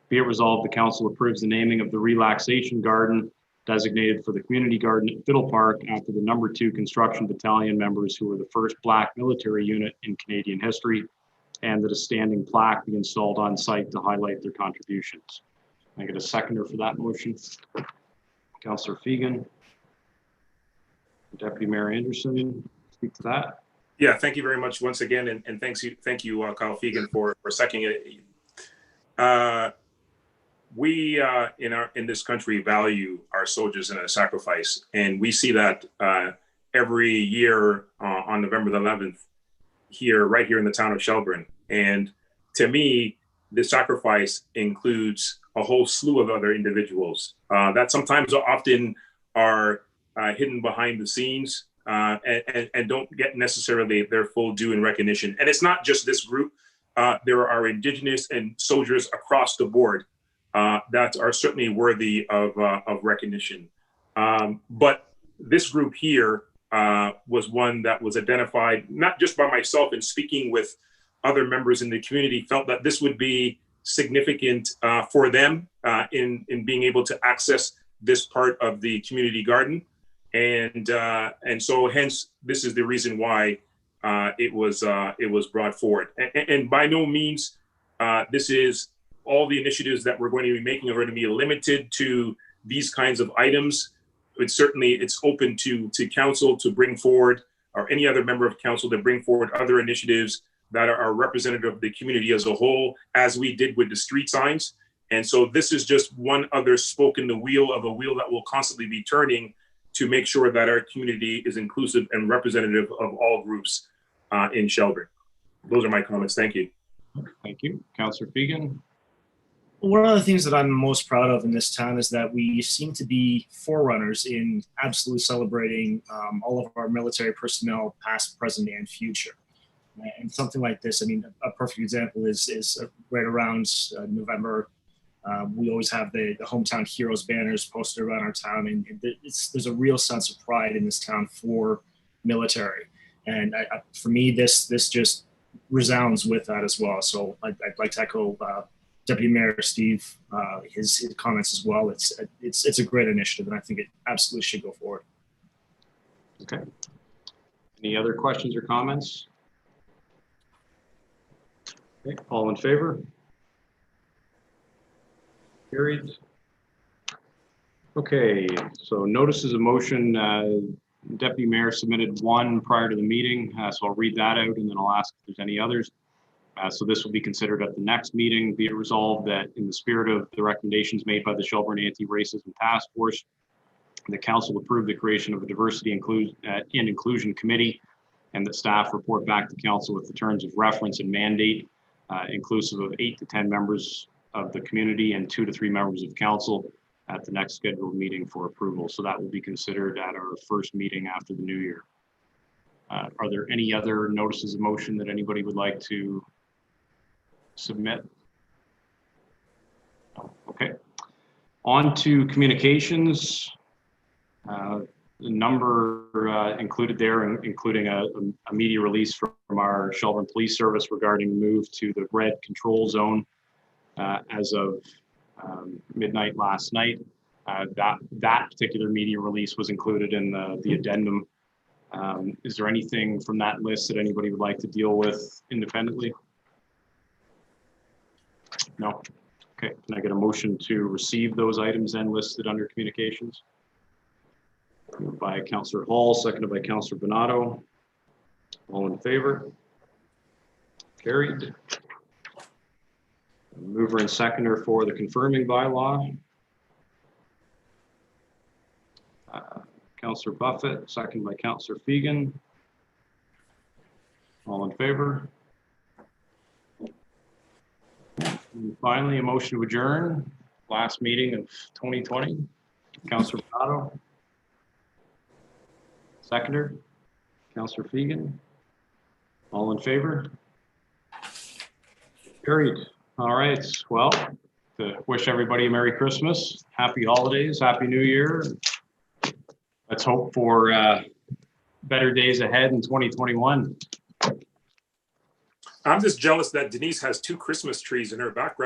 be it resolved the council approves the naming of the relaxation garden designated for the community garden at Fiddle Park after the No. 2 construction battalion members who were the first Black military unit in Canadian history, and that a standing plaque be installed on site to highlight their contributions. Can I get a seconder for that motion? Councillor Fegan. Deputy Mayor Anderson, speak to that. Yeah, thank you very much once again, and thank you, Kyle Fegan, for seconding it. we in this country value our soldiers and their sacrifice, and we see that every year on November the 11th right here in the town of Shelburne. And to me, the sacrifice includes a whole slew of other individuals that sometimes often are hidden behind the scenes and don't get necessarily their full due and recognition. And it's not just this group. There are Indigenous and soldiers across the board that are certainly worthy of recognition. But this group here was one that was identified, not just by myself and speaking with other members in the community, felt that this would be significant for them in being able to access this part of the community garden. And so hence, this is the reason why it was brought forward. And by no means, this is all the initiatives that we're going to be making are going to be limited to these kinds of items. But certainly it's open to council to bring forward, or any other member of council to bring forward other initiatives that are representative of the community as a whole, as we did with the street signs. And so this is just one other spoke in the wheel of a wheel that will constantly be turning to make sure that our community is inclusive and representative of all groups in Shelburne. Those are my comments. Thank you. Thank you. Councillor Fegan. One of the things that I'm most proud of in this town is that we seem to be forerunners in absolutely celebrating all of our military personnel, past, present, and future. And something like this, I mean, a perfect example is right around November. We always have the Hometown Heroes banners posted around our town, and there's a real sense of pride in this town for military. And for me, this just resounds with that as well. So I'd like to echo Deputy Mayor Steve, his comments as well. It's a great initiative, and I think it absolutely should go forward. Okay. Any other questions or comments? Okay, all in favor? Carried. Okay, so notices of motion, Deputy Mayor submitted one prior to the meeting, so I'll read that out and then I'll ask if there's any others. So this will be considered at the next meeting. Be it resolved that in the spirit of the recommendations made by the Shelburne Anti-Racism Task Force, the council approved the creation of a diversity and inclusion committee, and that staff report back to council with the terms of reference and mandate, inclusive of 8 to 10 members of the community and 2 to 3 members of council at the next scheduled meeting for approval. So that will be considered at our first meeting after the new year. Are there any other notices of motion that anybody would like to submit? Okay. On to communications. The number included there, including a media release from our Shelburne Police Service regarding the move to the red control zone as of midnight last night. That particular media release was included in the addendum. Is there anything from that list that anybody would like to deal with independently? No. Okay, can I get a motion to receive those items then listed under communications? Moved by Councillor Hall, seconded by Councillor Bonato. All in favor? Carried. Mover and seconder for the confirming bylaw. Councillor Buffett, seconded by Councillor Fegan. All in favor? And finally, a motion to adjourn. Last meeting of 2020. Councillor Bonato. Seconder, Councillor Fegan. All in favor? Carried. All right. Well, to wish everybody a Merry Christmas, Happy Holidays, Happy New Year. Let's hope for better days ahead in 2021. I'm just jealous that Denise has 2 Christmas trees in her background.